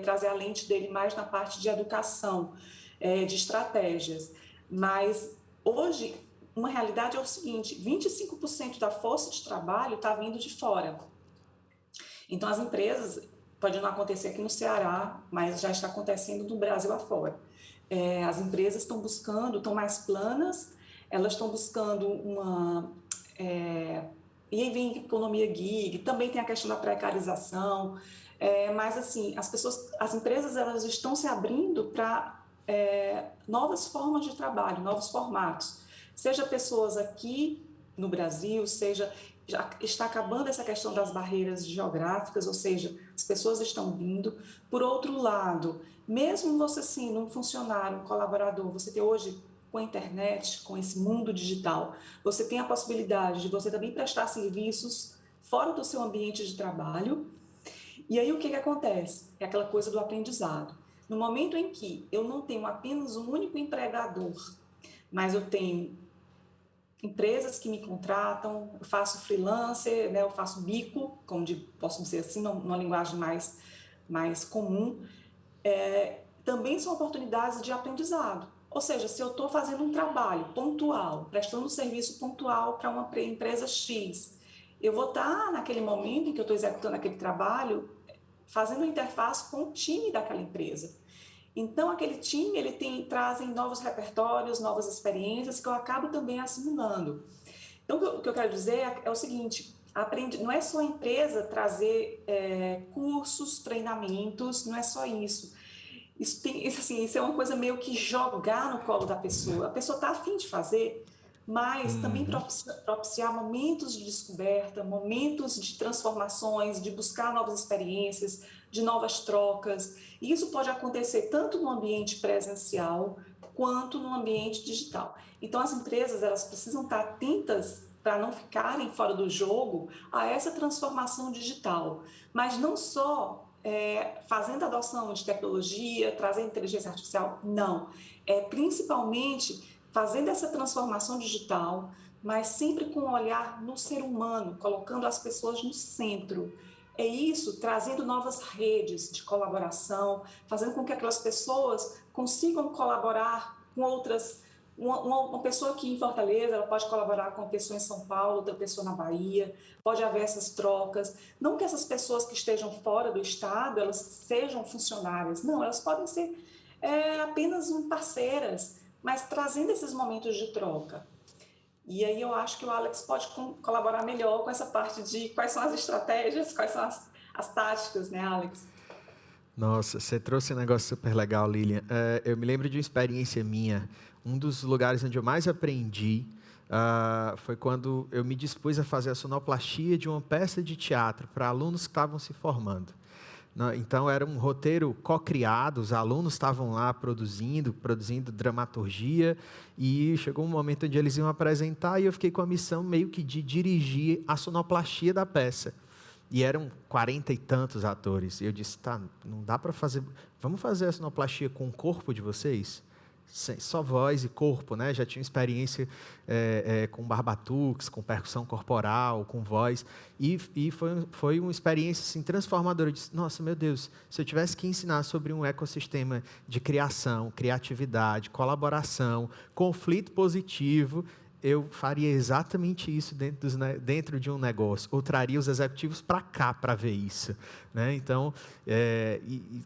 trazer a lente dele mais na parte de educação, de estratégias. Mas hoje, uma realidade é o seguinte, 25% da força de trabalho está vindo de fora. Então, as empresas, pode não acontecer aqui no Ceará, mas já está acontecendo do Brasil afora. As empresas estão mais planas, elas estão buscando e aí vem economia gig, também tem a questão da precarização, mas assim, as empresas elas estão se abrindo para novas formas de trabalho, novos formatos, seja pessoas aqui no Brasil, seja já está acabando essa questão das barreiras geográficas, ou seja, as pessoas estão vindo. Por outro lado, mesmo você sendo um funcionário, um colaborador, você tem hoje com a internet, com esse mundo digital, você tem a possibilidade de você também prestar serviços fora do seu ambiente de trabalho. E aí o que acontece? É aquela coisa do aprendizado. No momento em que eu não tenho apenas um único empregador, mas eu tenho empresas que me contratam, eu faço freelancer, né, eu faço bico, posso dizer assim, numa linguagem mais comum, também são oportunidades de aprendizado. Ou seja, se eu estou fazendo um trabalho pontual, prestando um serviço pontual para uma empresa X, eu vou estar naquele momento em que eu estou executando aquele trabalho, fazendo interface com o time daquela empresa. Então, aquele time, trazem novos repertórios, novas experiências que eu acabo também assimilando. Então, o que eu quero dizer é o seguinte, não é só a empresa trazer cursos, treinamentos, não é só isso. Isso é uma coisa meio que jogar no colo da pessoa. A pessoa está a fim de fazer, mas também propiciar momentos de descoberta, momentos de transformações, de buscar novas experiências, de novas trocas. E isso pode acontecer tanto no ambiente presencial quanto no ambiente digital. Então, as empresas elas precisam estar atentas para não ficarem fora do jogo a essa transformação digital, mas não só fazendo adoção de tecnologia, trazendo inteligência artificial, não. Principalmente fazendo essa transformação digital, mas sempre com um olhar no ser humano, colocando as pessoas no centro. É isso, trazendo novas redes de colaboração, fazendo com que aquelas pessoas consigam colaborar com outras. Uma pessoa aqui em Fortaleza, ela pode colaborar com uma pessoa em São Paulo, outra pessoa na Bahia, pode haver essas trocas. Não que essas pessoas que estejam fora do estado, elas sejam funcionárias, não, elas podem ser apenas parceiras, mas trazendo esses momentos de troca. E aí eu acho que o Alex pode colaborar melhor com essa parte de quais são as estratégias, quais são as táticas, né, Alex? Nossa, você trouxe um negócio super legal, Lilian. Eu me lembro de uma experiência minha. Um dos lugares onde eu mais aprendi foi quando eu me dispus a fazer a sonoplastia de uma peça de teatro para alunos que estavam se formando. Então, era um roteiro co-criado, os alunos estavam lá produzindo dramaturgia, e chegou um momento onde eles iam apresentar e eu fiquei com a missão meio que de dirigir a sonoplastia da peça. E eram 40 e tantos atores. E eu disse, não dá para fazer... Vamos fazer a sonoplastia com o corpo de vocês? só voz e corpo, né? Já tinham experiência com barbatuques, com percussão corporal, com voz, e foi uma experiência assim, transformadora. Eu disse, nossa, meu Deus, se eu tivesse que ensinar sobre um ecossistema de criação, criatividade, colaboração, conflito positivo, eu faria exatamente isso dentro de um negócio, ou traria os executivos para cá para ver isso, né? Então,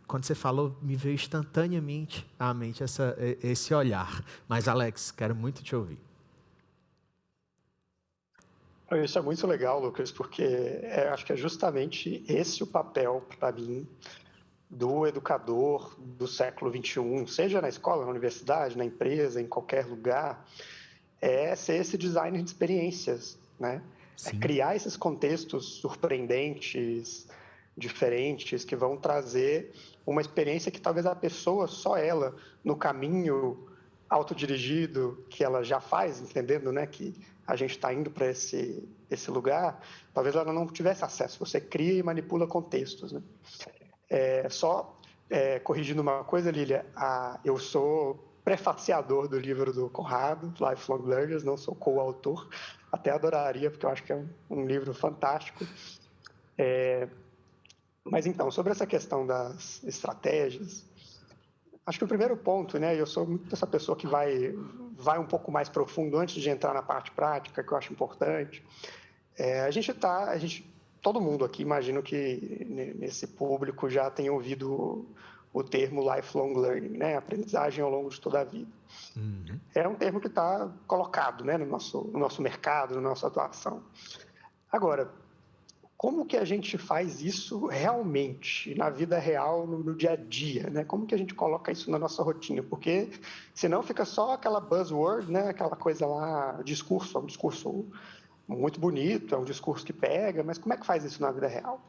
quando você falou, me veio instantaneamente à mente esse olhar. Mas, Alex, quero muito te ouvir. Isso é muito legal, Lucas, porque acho que é justamente esse o papel, para mim, do educador do século XXI, seja na escola, na universidade, na empresa, em qualquer lugar, é ser esse designer de experiências, né? É criar esses contextos surpreendentes, diferentes, que vão trazer uma experiência que talvez a pessoa, só ela, no caminho autodirigido que ela já faz, entendendo, né, que a gente está indo para esse lugar, talvez ela não tivesse acesso. Você cria e manipula contextos, né? Corrigindo uma coisa, Lília, eu sou prefaciador do livro do Conrado, Lifelong Learners, não sou coautor, até adoraria, porque eu acho que é um livro fantástico. Mas então, sobre essa questão das estratégias, acho que o primeiro ponto, né, eu sou muito essa pessoa que vai um pouco mais profundo antes de entrar na parte prática, que eu acho importante. Todo mundo aqui, imagino que nesse público já tenha ouvido o termo lifelong learning, né? Aprendizagem ao longo de toda a vida. Uhum. É um termo que está colocado, né, no nosso mercado, na nossa atuação. Agora, como que a gente faz isso realmente, na vida real, no dia a dia, né? Como que a gente coloca isso na nossa rotina? Porque senão fica só aquela buzzword, né? Aquela coisa lá, discurso, é um discurso muito bonito, é um discurso que pega, mas como é que faz isso na vida real?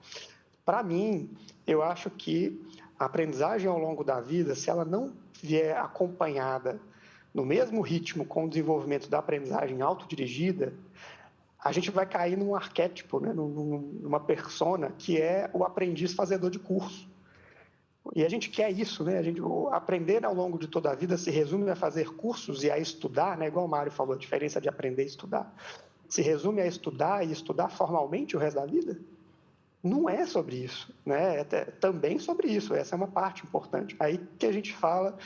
Para mim, eu acho que a aprendizagem ao longo da vida, se ela não vier acompanhada no mesmo ritmo com o desenvolvimento da aprendizagem autodirigida, a gente vai cair num arquétipo, né? Numa persona que é o aprendiz fazedor de curso. E a gente quer isso, né? Aprender ao longo de toda a vida se resume a fazer cursos e a estudar, né? Igual o Mário falou, a diferença de aprender e estudar. Se resume a estudar e estudar formalmente o resto da vida? Não é sobre isso, né? É também sobre isso, essa é uma parte importante. Aí que a gente fala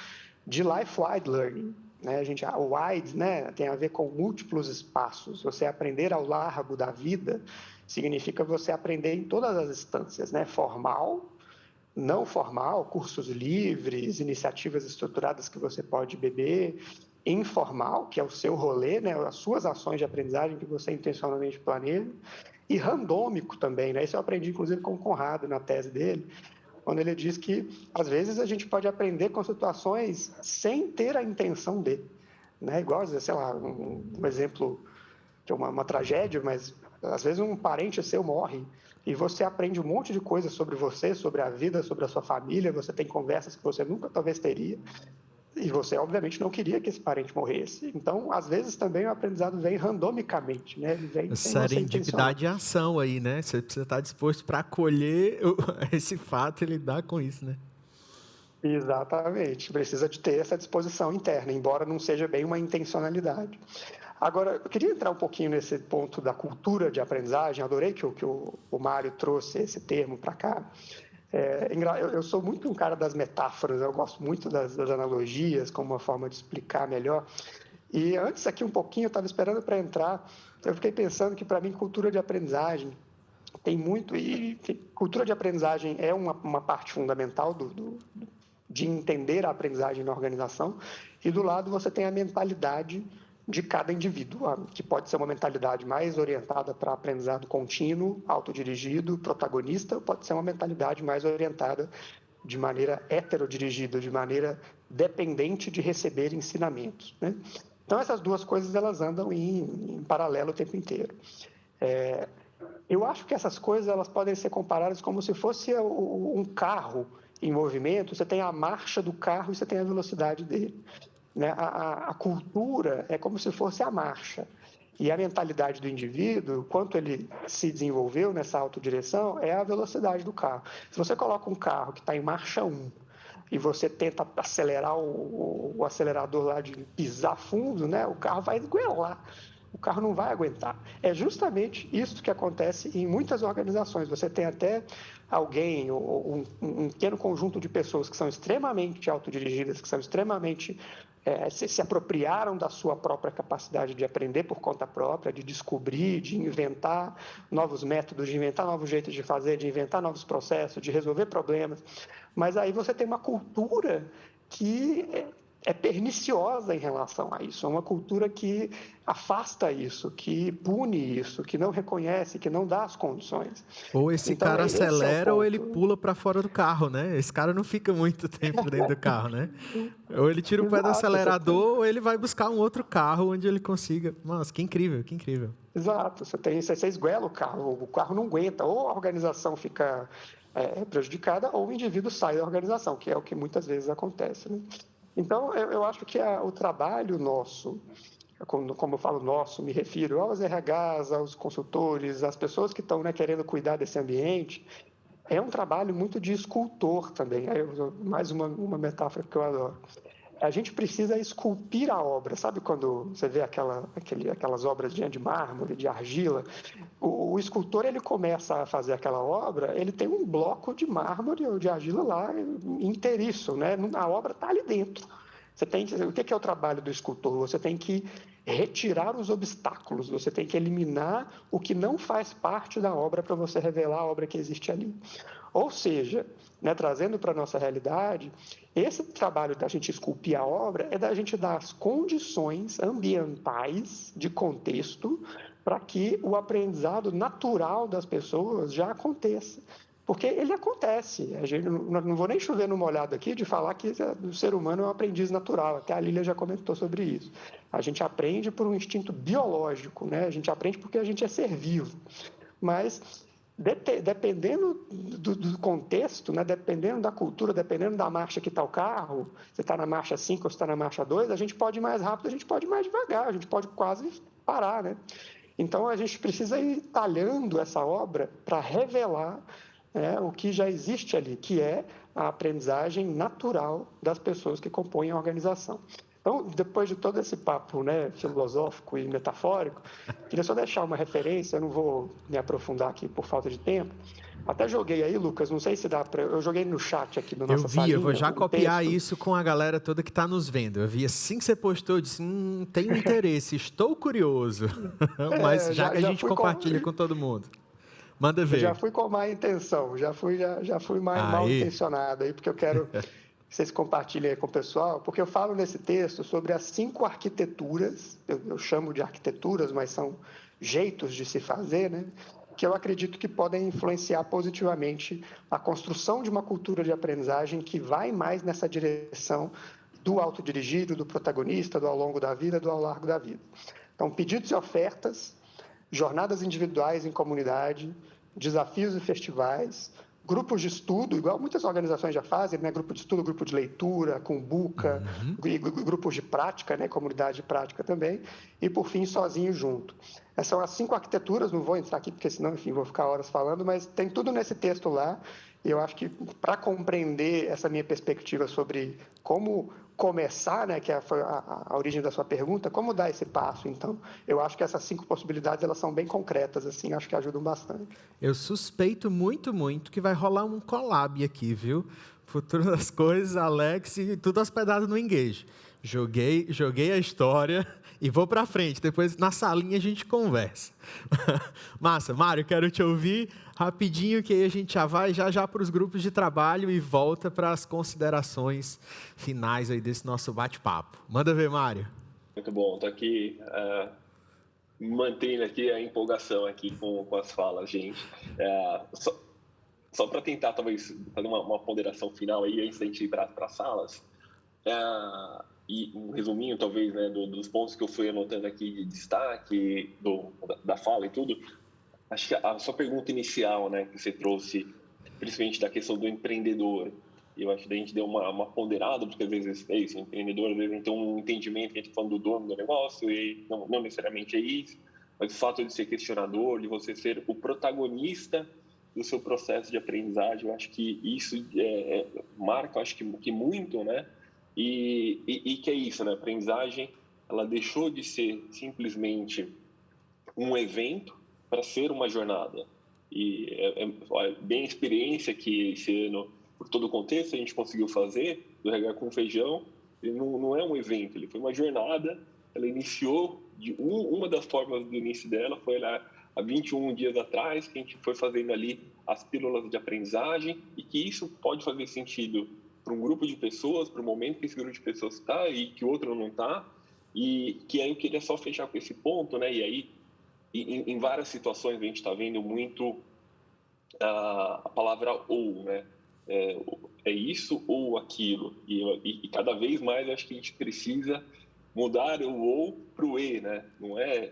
de life-wide learning, né? O wide, né, tem a ver com múltiplos espaços. Você aprender ao largo da vida significa você aprender em todas as instâncias, né? Formal, não formal, cursos livres, iniciativas estruturadas que você pode beber, informal, que é o seu rolê, né, as suas ações de aprendizagem que você intencionalmente planeja, e randômico também, né? Isso eu aprendi, inclusive, com o Conrado, na tese dele, quando ele diz que, às vezes, a gente pode aprender com situações sem ter a intenção de, né? Igual, sei lá, um exemplo de uma tragédia, mas, às vezes, um parente seu morre e você aprende um monte de coisas sobre você, sobre a vida, sobre a sua família, você tem conversas que você nunca, talvez, teria, e você, obviamente, não queria que esse parente morresse. Então, às vezes, também o aprendizado vem randomicamente, né? Ele vem sem serendipidade e ação aí, né? Você precisa estar disposto para acolher esse fato e lidar com isso, né? Exatamente. Precisa de ter essa disposição interna, embora não seja bem uma intencionalidade. Agora, eu queria entrar um pouquinho nesse ponto da cultura de aprendizagem. Adorei que o Mário trouxe esse termo para cá. Eu sou muito um cara das metáforas, eu gosto muito das analogias como uma forma de explicar melhor. E antes aqui um pouquinho, eu estava esperando para entrar, eu fiquei pensando que para mim cultura de aprendizagem tem muito, e cultura de aprendizagem é uma parte fundamental de entender a aprendizagem na organização, e do lado você tem a mentalidade de cada indivíduo, que pode ser uma mentalidade mais orientada para aprendizado contínuo, autodirigido, protagonista, ou pode ser uma mentalidade mais orientada de maneira heterodirigida, de maneira dependente de receber ensinamentos, né? Então, essas duas coisas elas andam em paralelo o tempo inteiro. Eu acho que essas coisas elas podem ser comparadas como se fosse um carro em movimento. Você tem a marcha do carro e você tem a velocidade dele, né? A cultura é como se fosse a marcha. E a mentalidade do indivíduo, quanto ele se desenvolveu nessa autodireção, é a velocidade do carro. Se você coloca um carro que está em marcha 1, e você tenta acelerar o acelerador lá de pisar fundo, né? O carro vai esguelar. O carro não vai aguentar. É justamente isso que acontece em muitas organizações. Você tem até alguém, ou um pequeno conjunto de pessoas que são extremamente autodirigidas, que são extremamente se apropriaram da sua própria capacidade de aprender por conta própria, de descobrir, de inventar novos métodos, de inventar novos jeitos de fazer, de inventar novos processos, de resolver problemas. Mas aí você tem uma cultura que é perniciosa em relação a isso. É uma cultura que afasta isso, que pune isso, que não reconhece, que não dá as condições. Ou esse Então, cara esse é o acelera ou ele ponto. pula para fora do carro, né? Esse cara não fica muito tempo dentro do carro, né? Ou ele tira o pé do Exato, acelerador ou ele vai buscar um outro carro onde ele consiga. Nossa, que incrível, que incrível. Exato, você esguela o carro não aguenta, ou a organização fica prejudicada, ou o indivíduo sai da organização, que é o que muitas vezes acontece, né? Então, eu acho que o trabalho nosso, como eu falo nosso, me refiro aos RHs, aos consultores, às pessoas que estão, né, querendo cuidar desse ambiente, é um trabalho muito de escultor também. Aí mais uma metáfora que eu adoro. A gente precisa esculpir a obra. Sabe quando você vê aquelas obras de mármore, de argila? O escultor, ele começa a fazer aquela obra, ele tem um bloco de mármore ou de argila lá inteiriço, né? A obra está ali dentro. O que é o trabalho do escultor? Você tem que retirar os obstáculos, você tem que eliminar o que não faz parte da obra para você revelar a obra que existe ali. Ou seja, né, trazendo para a nossa realidade, esse trabalho da gente esculpir a obra é da gente dar as condições ambientais de contexto para que o aprendizado natural das pessoas já aconteça. Porque ele acontece. Não vou nem chover no molhado aqui de falar que o ser humano é um aprendiz natural. Até a Lília já comentou sobre isso. A gente aprende por um instinto biológico, né? A gente aprende porque a gente é ser vivo. Mas dependendo do contexto, né? Dependendo da cultura, dependendo da marcha que está o carro, você está na marcha 5 ou você está na marcha 2, a gente pode ir mais rápido, a gente pode ir mais devagar, a gente pode quase parar, né? Então, a gente precisa ir talhando essa obra para revelar o que já existe ali, que é a aprendizagem natural das pessoas que compõem a organização. Então, depois de todo esse papo, né, filosófico e metafórico, queria só deixar uma referência, eu não vou me aprofundar aqui por falta de tempo. Até joguei aí, Lucas, não sei se dá para... Eu joguei no chat aqui do nossa salinha. Eu vou já copiar texto. isso com a galera toda que está nos vendo. Eu vi assim que você postou, eu disse, tenho interesse, estou curioso. Mas já que a gente compartilha com todo mundo. Manda ver. Já fui com má intenção, já fui mal intencionado aí, porque eu quero que vocês compartilhem aí com o pessoal, porque eu falo nesse texto sobre as 5 arquiteturas, eu chamo de arquiteturas, mas são jeitos de se fazer, né? Que eu acredito que podem influenciar positivamente a construção de uma cultura de aprendizagem que vai mais nessa direção do autodirigido, do protagonista, do ao longo da vida, do ao largo da vida. Então, pedidos e ofertas, jornadas individuais em comunidade, desafios e festivais, grupos de estudo, igual muitas organizações já fazem, né? Grupo de estudo, grupo de leitura, cumbuca, grupos de prática, né? Comunidade de prática também, e por fim, sozinho junto. Essas são as 5 arquiteturas, não vou entrar aqui porque senão, enfim, vou ficar horas falando, mas tem tudo nesse texto lá, e eu acho que para compreender essa minha perspectiva sobre como começar, né, que foi a origem da sua pergunta, como dar esse passo, então, eu acho que essas 5 possibilidades, elas são bem concretas, assim, acho que ajudam bastante. Eu suspeito muito, muito que vai rolar um collab aqui, viu? Futuro das coisas, Alex, e tudo hospedado no Engage. Joguei a história e vou para frente. Depois, na salinha, a gente conversa. Massa. Mário, quero te ouvir rapidinho, que aí a gente já vai já para os grupos de trabalho e volta para as considerações finais aí desse nosso bate-papo. Manda ver, Mário. Muito bom. Estou aqui mantendo aqui a empolgação aqui com as falas, gente. Só para tentar, talvez, fazer uma ponderação final aí, antes da gente ir para as salas. E um resuminho, talvez, né, dos pontos que eu fui anotando aqui de destaque, da fala e tudo. Acho que a sua pergunta inicial, né, que você trouxe, principalmente da questão do empreendedor, eu acho que a gente deu uma ponderada, porque às vezes é isso, o empreendedor às vezes tem um entendimento que a gente está falando do dono do negócio, e não necessariamente é isso, mas o fato de ser questionador, de você ser o protagonista do seu processo de aprendizagem. Eu acho que isso marca, acho que muito, né? E que é isso, né? A aprendizagem, ela deixou de ser simplesmente um evento para ser uma jornada. E bem a experiência que esse ano, por todo o contexto, a gente conseguiu fazer do RH com Feijão. Ele não é um evento, ele foi uma jornada. Ela iniciou, uma das formas do início dela foi lá há 21 dias atrás, que a gente foi fazendo ali as pílulas de aprendizagem, e que isso pode fazer sentido para um grupo de pessoas, para o momento que esse grupo de pessoas está e que o outro não está. E que aí eu queria só fechar com esse ponto, né? E aí, em várias situações, a gente está vendo muito a palavra ou, né? É isso ou aquilo. E cada vez mais acho que a gente precisa mudar o ou para o e, né? Não é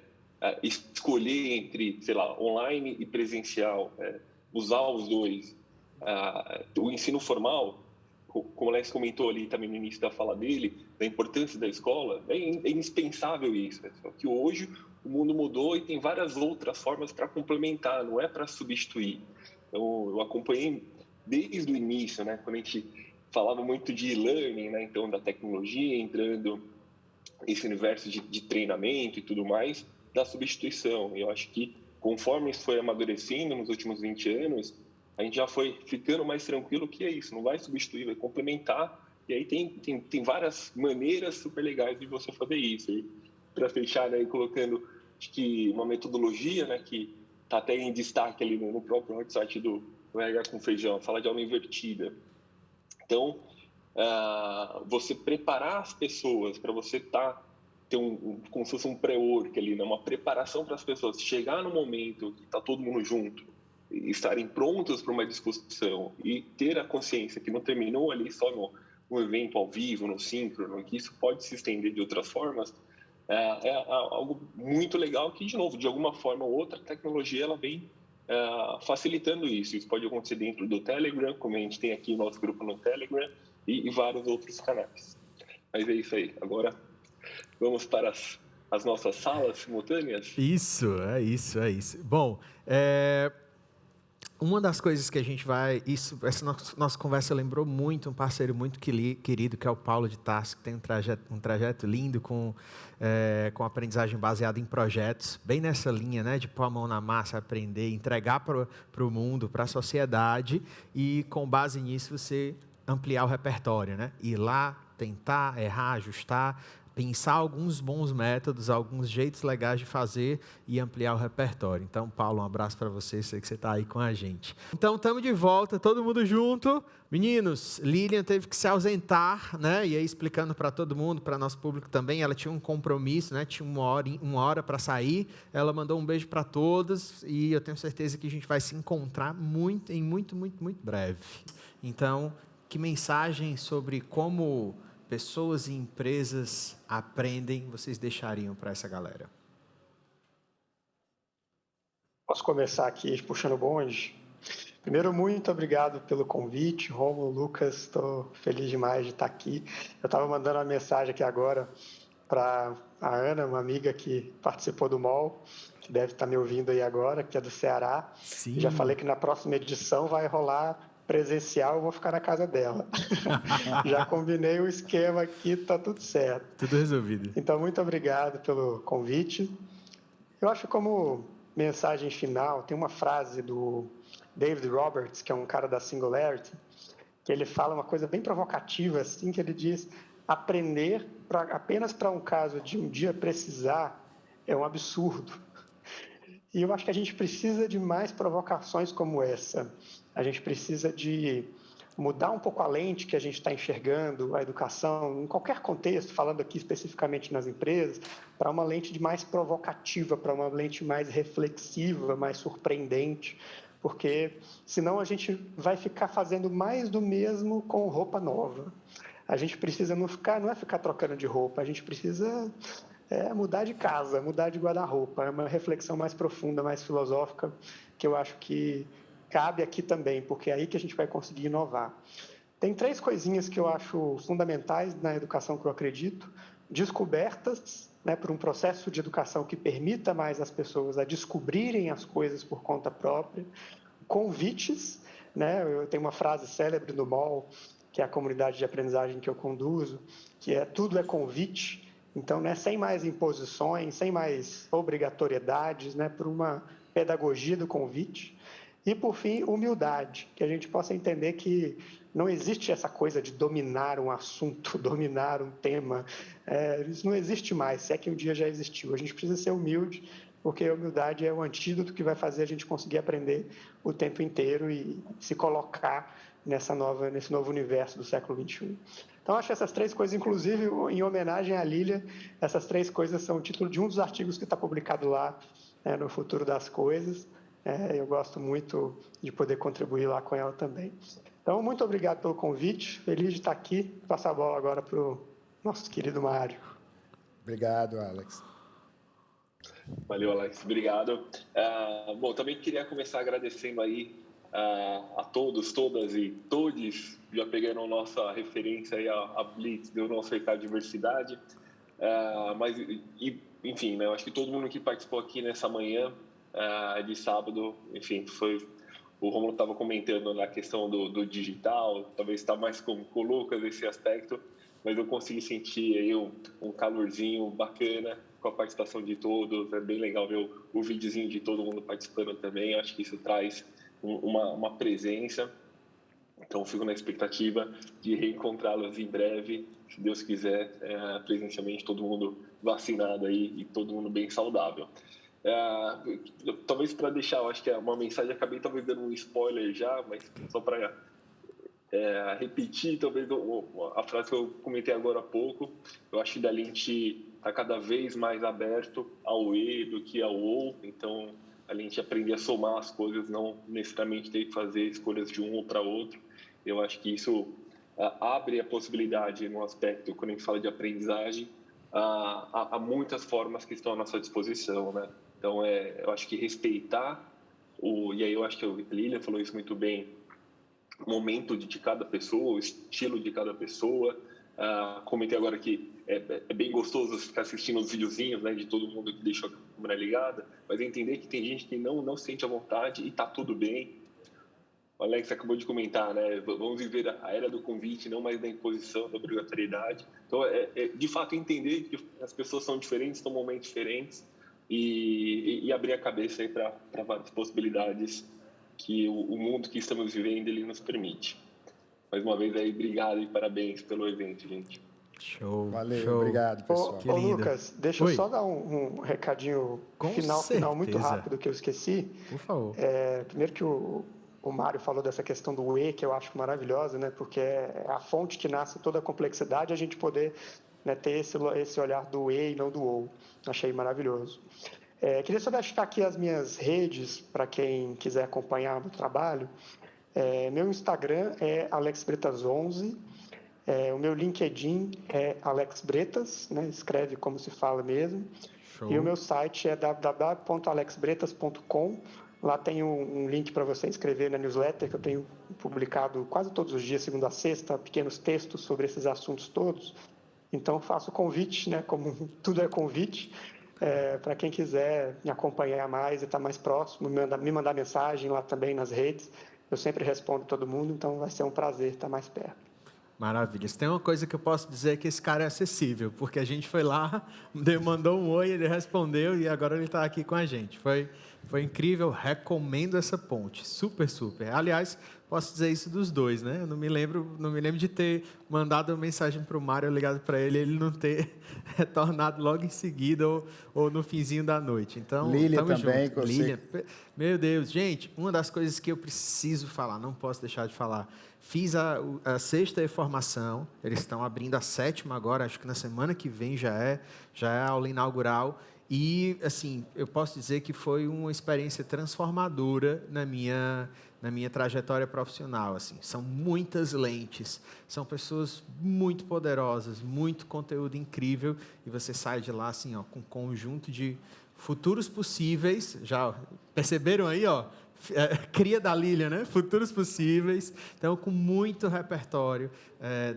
escolher entre, sei lá, online e presencial, usar os dois. O ensino formal, como o Alex comentou ali também no início da fala dele, da importância da escola, é indispensável isso. Só que hoje o mundo mudou e tem várias outras formas para complementar, não é para substituir. Então, eu acompanhei desde o início, né, quando a gente falava muito de e-learning, né, então da tecnologia entrando esse universo de treinamento e tudo mais, da substituição. E eu acho que conforme isso foi amadurecendo nos últimos 20 anos, a gente já foi ficando mais tranquilo que é isso, não vai substituir, vai complementar. E aí tem várias maneiras super legais de você fazer isso. E para fechar, né, colocando acho que uma metodologia, né, que está até em destaque ali no próprio website do RH com Feijão, fala de aula invertida. Então, você preparar as pessoas para você ter como se fosse um pré-work ali, né? Uma preparação para as pessoas chegar no momento que está todo mundo junto, e estarem prontos para uma discussão e ter a consciência que não terminou ali só no evento ao vivo, no síncrono, que isso pode se estender de outras formas, é algo muito legal que, de novo, de alguma forma ou outra, a tecnologia ela vem facilitando isso. Isso pode acontecer dentro do Telegram, como a gente tem aqui o nosso grupo no Telegram, e vários outros canais. Mas é isso aí. Agora vamos para as nossas salas simultâneas? Isso. Bom, uma das coisas que a gente vai... Essa nossa conversa lembrou muito um parceiro muito querido, que é o Paulo de Tarso, que tem um trajeto lindo com aprendizagem baseada em projetos, bem nessa linha, né, de pôr a mão na massa, aprender, entregar para o mundo, para a sociedade, e com base nisso você ampliar o repertório, né? Ir lá, tentar, errar, ajustar, pensar alguns bons métodos, alguns jeitos legais de fazer e ampliar o repertório. Então, Paulo, um abraço para você, sei que você está aí com a gente. Então, estamos de volta, todo mundo junto. Meninos, Lilian teve que se ausentar, né? E aí, explicando para todo mundo, para nosso público também, ela tinha um compromisso, né? Tinha uma hora para sair. Ela mandou um beijo para todos e eu tenho certeza que a gente vai se encontrar em muito breve. Então, que mensagem sobre como pessoas e empresas aprendem vocês deixariam para essa galera? Posso começar aqui puxando o bonde? Primeiro, muito obrigado pelo convite, Rômulo, Lucas, estou feliz demais de estar aqui. Eu estava mandando uma mensagem aqui agora para a Ana, uma amiga que participou do MOL, que deve estar me ouvindo aí agora, que é do Ceará. Sim. Já falei que na próxima edição vai rolar presencial, eu vou ficar na casa dela. Já combinei o esquema aqui, tá tudo certo. Tudo resolvido. Então, muito obrigado pelo convite. Eu acho que como mensagem final, tem uma frase do David Roberts, que é um cara da Singularity, que ele fala uma coisa bem provocativa, assim, que ele diz: aprender apenas para um caso de um dia precisar é um absurdo. E eu acho que a gente precisa de mais provocações como essa. A gente precisa de mudar um pouco a lente que a gente está enxergando a educação, em qualquer contexto, falando aqui especificamente nas empresas, para uma lente mais provocativa, para uma lente mais reflexiva, mais surpreendente, porque senão a gente vai ficar fazendo mais do mesmo com roupa nova. A gente precisa não é ficar trocando de roupa, a gente precisa mudar de casa, mudar de guarda-roupa. É uma reflexão mais profunda, mais filosófica, que eu acho que cabe aqui também, porque é aí que a gente vai conseguir inovar. Tem 3 coisinhas que eu acho fundamentais na educação que eu acredito: descobertas, né, por um processo de educação que permita mais as pessoas a descobrirem as coisas por conta própria. convites, né? Eu tenho uma frase célebre do MOL, que é a comunidade de aprendizagem que eu conduzo, que é tudo é convite. Então, né, sem mais imposições, sem mais obrigatoriedades, né, por uma pedagogia do convite. E, por fim, humildade, que a gente possa entender que não existe essa coisa de dominar um assunto, dominar um tema. Isso não existe mais, se é que um dia já existiu. A gente precisa ser humilde, porque a humildade é o antídoto que vai fazer a gente conseguir aprender o tempo inteiro e se colocar nesse novo universo do século XXI. Então, acho que essas 3 coisas, inclusive em homenagem à Lília, essas 3 coisas são o título de um dos artigos que está publicado lá, no Futuro das Coisas. Eu gosto muito de poder contribuir lá com ela também. Então, muito obrigado pelo convite, feliz de estar aqui. Passar a bola agora para o nosso querido Mário. Obrigado, Alex. Valeu, Alex. Obrigado. Bom, também queria começar agradecendo aí a todos, todas e todes, já pegando a nossa referência aí a Blitz, do nosso recado de diversidade. Enfim, né, eu acho que todo mundo que participou aqui nessa manhã de sábado, enfim, o Rômulo estava comentando na questão do digital, talvez está mais com o Lucas nesse aspecto, mas eu consegui sentir aí um calorzinho bacana com a participação de todos. É bem legal ver o videozinho de todo mundo participando também. Acho que isso traz uma presença. Então, fico na expectativa de reencontrá-los em breve, se Deus quiser, presencialmente, todo mundo vacinado aí e todo mundo bem saudável. Talvez para deixar, eu acho que é uma mensagem, acabei talvez dando um spoiler já, mas só para repetir talvez a frase que eu comentei agora há pouco. Eu acho que dali a gente está cada vez mais aberto ao E do que ao OU, então a gente aprender a somar as coisas, não necessariamente ter que fazer escolhas de um ou para outro. Eu acho que isso abre a possibilidade no aspecto, quando a gente fala de aprendizagem, há muitas formas que estão à nossa disposição, né? Então, eu acho que respeitar, e aí eu acho que a Lília falou isso muito bem, o momento de cada pessoa, o estilo de cada pessoa. Comentei agora que é bem gostoso ficar assistindo os videozinhos, né, de todo mundo que deixou a câmera ligada, mas entender que tem gente que não sente a vontade e está tudo bem. O Alex acabou de comentar, né? Vamos viver a era do convite, não mais da imposição, da obrigatoriedade. Então, de fato, entender que as pessoas são diferentes, estão em momentos diferentes e abrir a cabeça aí para várias possibilidades que o mundo que estamos vivendo ele nos permite. Mais uma vez, aí, obrigado e parabéns pelo evento, gente. Show. Valeu, show. obrigado, pessoal. Ô Lucas, deixa Oi. eu só dar um recadinho Com final muito certeza. rápido que eu esqueci. Por favor. Primeiro que o Mário falou dessa questão do E, que eu acho maravilhosa, né? Porque é a fonte que nasce toda a complexidade, a gente poder, né, ter esse olhar do E e não do OU. Achei maravilhoso. Queria só deixar aqui as minhas redes, para quem quiser acompanhar o meu trabalho. Meu Instagram é alexbretas11, o meu LinkedIn é alexbretas, né? Escreve como se fala mesmo. Show. E o meu site é www.alexbretas.com. Lá tem um link para você inscrever na newsletter, que eu tenho publicado quase todos os dias, segunda a sexta, pequenos textos sobre esses assuntos todos. Então, faço o convite, né, como tudo é convite, para quem quiser me acompanhar mais e estar mais próximo, me mandar mensagem lá também nas redes. Eu sempre respondo todo mundo, então vai ser um prazer estar mais perto. Maravilha. Se tem uma coisa que eu posso dizer é que esse cara é acessível, porque a gente foi lá, mandou um oi, ele respondeu e agora ele está aqui com a gente. Foi incrível, recomendo essa ponte, super, super. Aliás, posso dizer isso dos dois, né? Eu não me lembro de ter mandado uma mensagem para o Mário, ligado para ele não ter retornado logo em seguida ou no finzinho da noite. Então, Lília tamo também, junto. Lília, meu Deus, gente, uma das coisas que eu preciso falar, não posso deixar de falar. Fiz a 6ª formação, eles estão abrindo a 7ª agora, acho que na semana que vem já é a aula inaugural. E, assim, eu posso dizer que foi uma experiência transformadora na minha trajetória profissional. Assim. São muitas lentes, são pessoas muito poderosas, muito conteúdo incrível, e você sai de lá assim, ó, com um conjunto de futuros possíveis. Já perceberam aí? Ó, cria da Lilian, né? Futuros Possíveis. Então, com muito repertório,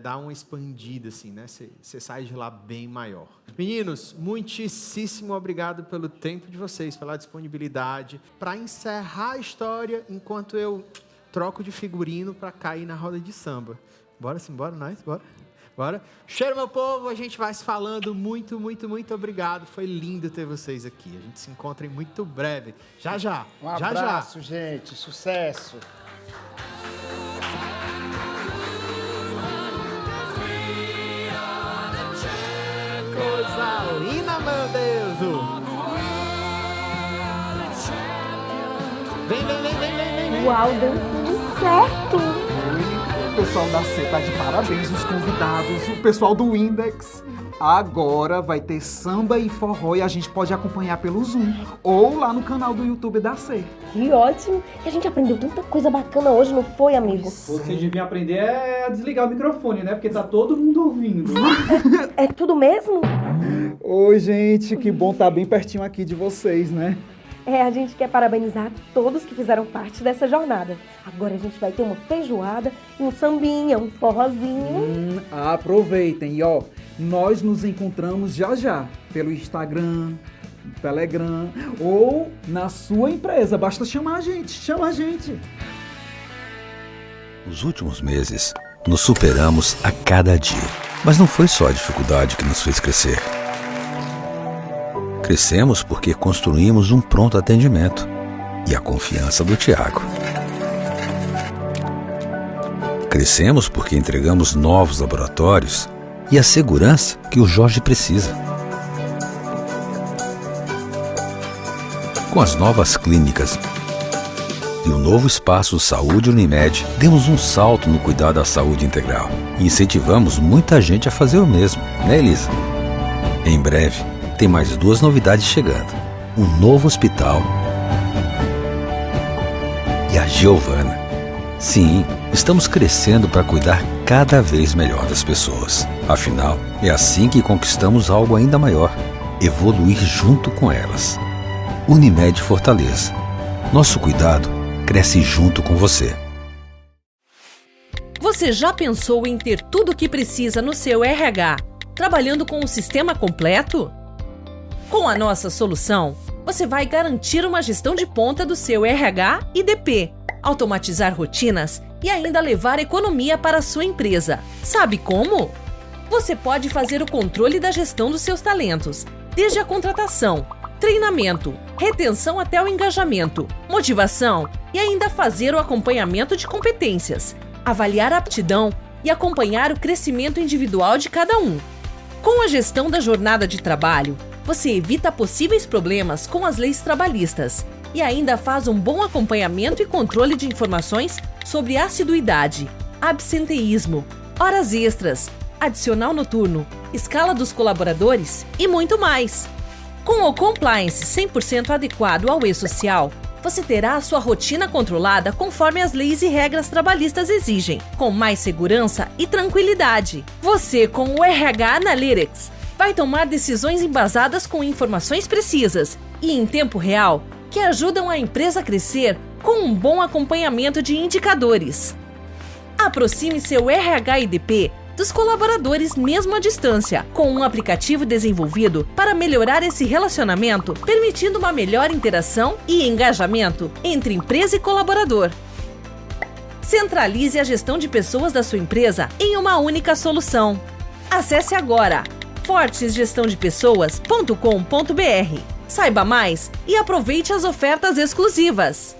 dá uma expandida, assim, né? Você sai de lá bem maior. Meninos, muitíssimo obrigado pelo tempo de vocês, pela disponibilidade. Para encerrar a história, enquanto eu troco de figurino para cair na roda de samba. Bora sim, bora, nós, bora. Bora. Cheiro, meu povo, a gente vai se falando. Muito, muito, muito obrigado. Foi lindo ter vocês aqui. A gente se encontra em muito breve. Já, já. Um abraço, gente. Sucesso. Coisa linda, meu Deus. Vem. Uau, deu tudo certo. O pessoal da C tá de parabéns, os convidados, o pessoal do Index. Agora vai ter samba e forró e a gente pode acompanhar pelo Zoom ou lá no canal do YouTube da C. Que ótimo. E a gente aprendeu tanta coisa bacana hoje, não foi, amigo? Vocês deviam aprender a desligar o microfone, né? Porque tá todo mundo ouvindo. É tudo mesmo? Oi, gente, que bom estar bem pertinho aqui de vocês, né? A gente quer parabenizar todos que fizeram parte dessa jornada. Agora a gente vai ter uma feijoada, um sambinha, um forrozinho. Aproveitem e nós nos encontramos já pelo Instagram, Telegram ou na sua empresa. Basta chamar a gente, Nos últimos meses, nos superamos a cada dia. Mas não foi só a dificuldade que nos fez crescer. Crescemos porque construímos um pronto atendimento e a confiança do Tiago. Crescemos porque entregamos novos laboratórios e a segurança que o Jorge precisa. Com as novas clínicas e o novo espaço Saúde Unimed, demos um salto no cuidado da saúde integral e incentivamos muita gente a fazer o mesmo, né, Elisa? Em breve, tem mais 2 novidades chegando. Um novo hospital e a Giovana. Sim, estamos crescendo para cuidar cada vez melhor das pessoas. Afinal, é assim que conquistamos algo ainda maior. Evoluir junto com elas. Unimed Fortaleza. Nosso cuidado cresce junto com você. Você já pensou em ter tudo o que precisa no seu RH, trabalhando com um sistema completo? Com a nossa solução, você vai garantir uma gestão de ponta do seu RH e DP, automatizar rotinas e ainda levar economia para a sua empresa. Sabe como? Você pode fazer o controle da gestão dos seus talentos, desde a contratação, treinamento, retenção até o engajamento, motivação e ainda fazer o acompanhamento de competências, avaliar a aptidão e acompanhar o crescimento individual de cada um. Com a gestão da jornada de trabalho, você evita possíveis problemas com as leis trabalhistas e ainda faz um bom acompanhamento e controle de informações sobre assiduidade, absenteísmo, horas extras, adicional noturno, escala dos colaboradores e muito mais. Com o compliance 100% adequado ao e-social, você terá a sua rotina controlada conforme as leis e regras trabalhistas exigem, com mais segurança e tranquilidade. Você, com o RH Analytics, vai tomar decisões embasadas com informações precisas e em tempo real que ajudam a empresa a crescer com um bom acompanhamento de indicadores. Aproxime seu RH e DP dos colaboradores mesmo à distância, com um aplicativo desenvolvido para melhorar esse relacionamento, permitindo uma melhor interação e engajamento entre empresa e colaborador. Centralize a gestão de pessoas da sua empresa em uma única solução. Acesse agora fortesgestãodepessoas.com.br. Saiba mais e aproveite as ofertas exclusivas.